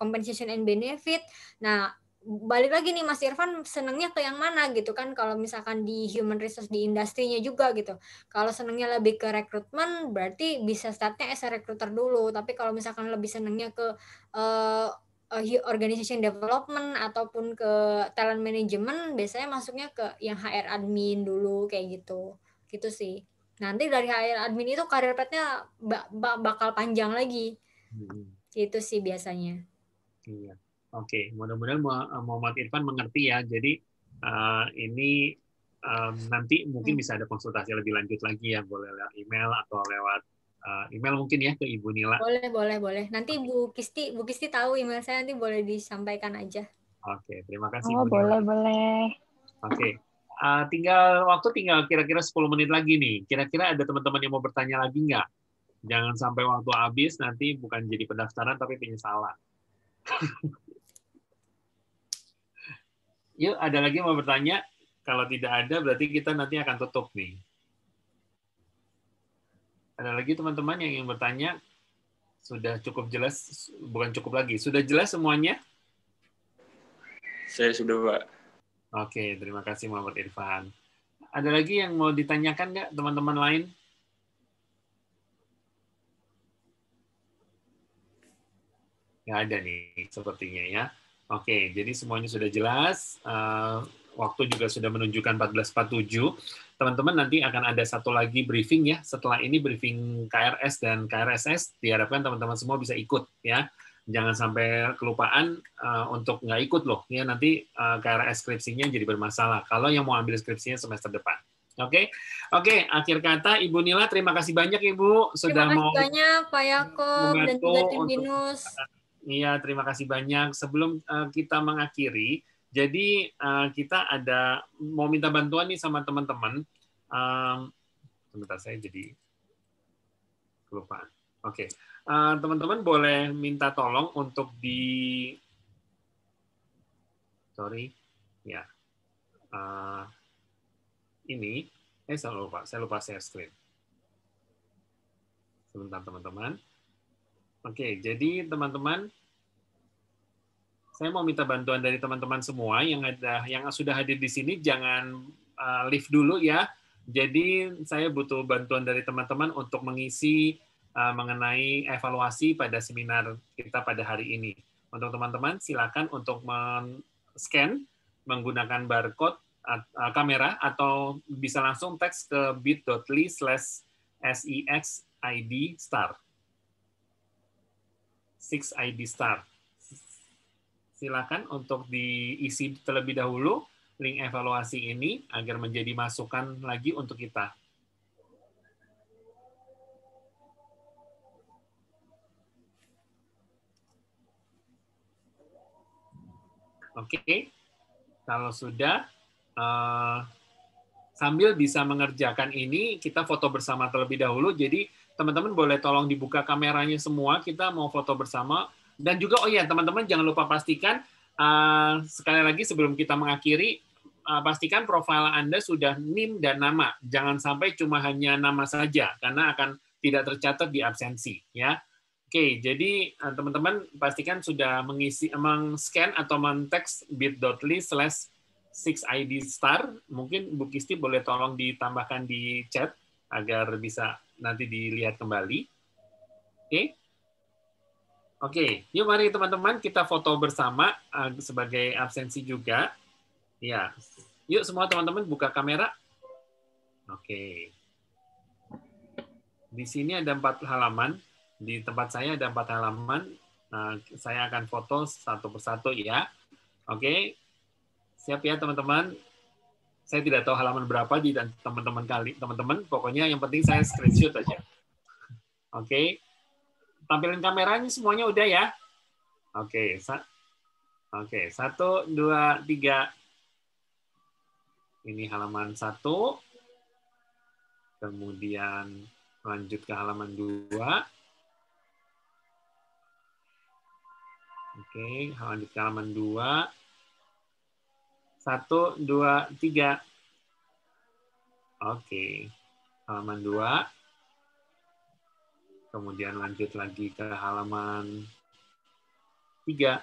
compensation and benefit. Nah, balik lagi nih Mas Irfan senengnya ke yang mana gitu kan, kalau misalkan di human resource di industrinya juga gitu. Kalau senengnya lebih ke rekrutmen berarti bisa startnya as a recruiter dulu, tapi kalau misalkan lebih senengnya ke organization development ataupun ke talent management biasanya masuknya ke yang HR admin dulu kayak gitu sih. Nanti dari HR admin itu karir path-nya bakal panjang lagi gitu sih biasanya. Iya. Oke, mudah-mudahan Muhammad Irfan mengerti ya. Jadi ini nanti mungkin bisa ada konsultasi lebih lanjut lagi ya, boleh lewat email atau lewat email mungkin ya ke Ibu Nila. Boleh. Nanti Bu Kisti tahu email saya, nanti boleh disampaikan aja. Oke, terima kasih Bu Nila. Boleh. Oke. Tinggal kira-kira 10 menit lagi nih. Kira-kira ada teman-teman yang mau bertanya lagi nggak? Jangan sampai waktu habis nanti bukan jadi pendaftaran tapi penyesalan. Yuk, ada lagi yang mau bertanya? Kalau tidak ada, berarti kita nanti akan tutup nih. Ada lagi teman-teman yang ingin bertanya? Sudah cukup jelas? Bukan cukup lagi. Sudah jelas semuanya? Saya sudah, Pak. Oke, terima kasih Muhammad Irfan. Ada lagi yang mau ditanyakan nggak teman-teman lain? Nggak ada nih, sepertinya ya. Oke, jadi semuanya sudah jelas. Waktu juga sudah menunjukkan 14.47. Teman-teman nanti akan ada satu lagi briefing ya. Setelah ini briefing KRS dan KRSS. Diharapkan teman-teman semua bisa ikut ya. Jangan sampai kelupaan untuk nggak ikut loh. Ya nanti KRS skripsinya jadi bermasalah. Kalau yang mau ambil skripsinya semester depan. Oke, akhir kata Ibu Nila, terima kasih banyak Ibu sudah mau banyak Pak Yakob dan juga tim BINUS. Iya, terima kasih banyak. Sebelum kita mengakhiri, jadi kita mau minta bantuan nih sama teman-teman. Sebentar, saya jadi kelupaan. Oke, teman-teman boleh minta tolong untuk ini. Saya lupa share screen. Sebentar teman-teman. Oke, jadi teman-teman, saya mau minta bantuan dari teman-teman semua yang sudah hadir di sini, jangan leave dulu ya. Jadi saya butuh bantuan dari teman-teman untuk mengisi mengenai evaluasi pada seminar kita pada hari ini. Untuk teman-teman, silakan untuk men-scan menggunakan barcode kamera atau bisa langsung teks ke bit.ly/sexid*. 6ID Star. Silakan untuk diisi terlebih dahulu link evaluasi ini agar menjadi masukan lagi untuk kita. Oke, kalau sudah, sambil bisa mengerjakan ini, kita foto bersama terlebih dahulu. Jadi teman-teman boleh tolong dibuka kameranya semua, kita mau foto bersama. Dan juga, oh ya teman-teman jangan lupa pastikan, sekali lagi sebelum kita mengakhiri, pastikan profil Anda sudah NIM dan nama. Jangan sampai cuma hanya nama saja, karena akan tidak tercatat di absensi. Ya. Oke, jadi teman-teman pastikan sudah meng-scan atau men-teks bit.ly/6ID Star. Mungkin Bu Kisti boleh tolong ditambahkan di chat, agar bisa nanti dilihat kembali. Oke, yuk mari teman-teman kita foto bersama sebagai absensi juga. Ya, yuk semua teman-teman buka kamera. Oke. Di sini ada 4 halaman. Di tempat saya ada 4 halaman. Saya akan foto satu persatu ya. Oke. Siap ya teman-teman? Saya tidak tahu halaman berapa di teman-teman, pokoknya yang penting saya screenshot aja. Oke. Tampilin kameranya semuanya udah ya? Oke. Oke, 1, 2, 3. Ini halaman 1. Kemudian lanjut ke halaman 2. Oke, lanjut ke halaman 2. 1, 2, 3. Oke, halaman 2. Kemudian lanjut lagi ke halaman 3.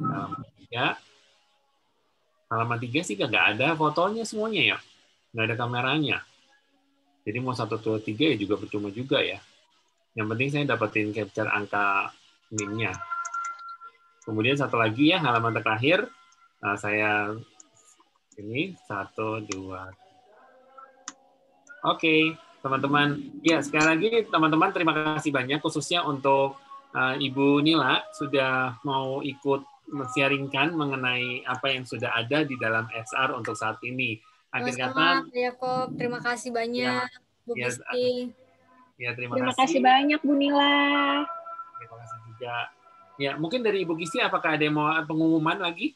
Halaman 3. Halaman 3 sih nggak ada fotonya semuanya ya. Nggak ada kameranya. Jadi mau 1, 2, 3 ya juga percuma juga ya. Yang penting saya dapetin capture angka NIM-nya. Kemudian satu lagi ya, halaman terakhir. Saya ini 1, 2. Oke, teman-teman. Ya, sekali lagi teman-teman terima kasih banyak khususnya untuk Ibu Nila sudah mau ikut men-sharingkan mengenai apa yang sudah ada di dalam XR untuk saat ini. Akhir kata, Yakob, terima kasih banyak, Bu Gisti. Ya, terima kasih banyak, Bu Nila. Terima kasih juga. Ya, mungkin dari Ibu Gisti, apakah ada yang mau pengumuman lagi?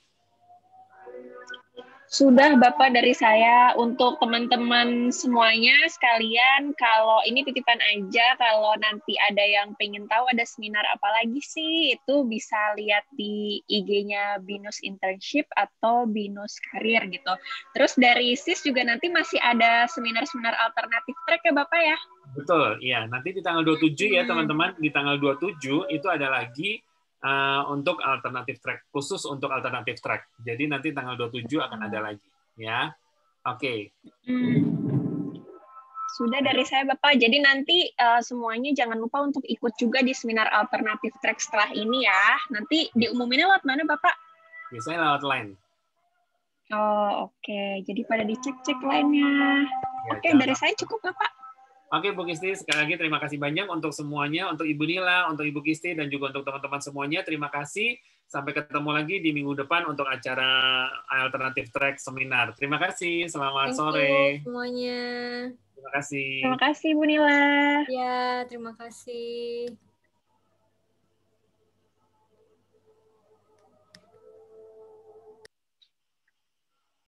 Sudah, Bapak, dari saya. Untuk teman-teman semuanya sekalian, kalau ini titipan aja, kalau nanti ada yang pengen tahu ada seminar apa lagi sih, itu bisa lihat di IG-nya Binus Internship atau Binus Karir gitu. Terus dari SIS juga nanti masih ada seminar-seminar alternatif track ya, Bapak ya? Betul, iya. Nanti di tanggal 27 ya, teman-teman. Di tanggal 27 itu ada lagi untuk alternatif track, khusus untuk alternatif track. Jadi nanti tanggal 27 akan ada lagi, ya. Oke. Sudah dari saya, Bapak. Jadi nanti semuanya jangan lupa untuk ikut juga di seminar alternatif track setelah ini ya. Nanti diumuminnya lewat mana, Bapak? Biasanya lewat line. Oh, oke. Jadi pada dicek-cek line-nya. Ya, oke, dari saya cukup, Bapak. Oke, Bu Gisti, sekali lagi terima kasih banyak untuk semuanya, untuk Ibu Nila, untuk Ibu Gisti, dan juga untuk teman-teman semuanya. Terima kasih. Sampai ketemu lagi di minggu depan untuk acara Alternative Track Seminar. Terima kasih. Selamat sore. Semuanya. Terima kasih. Terima kasih, Bu Nila. Ya, terima kasih.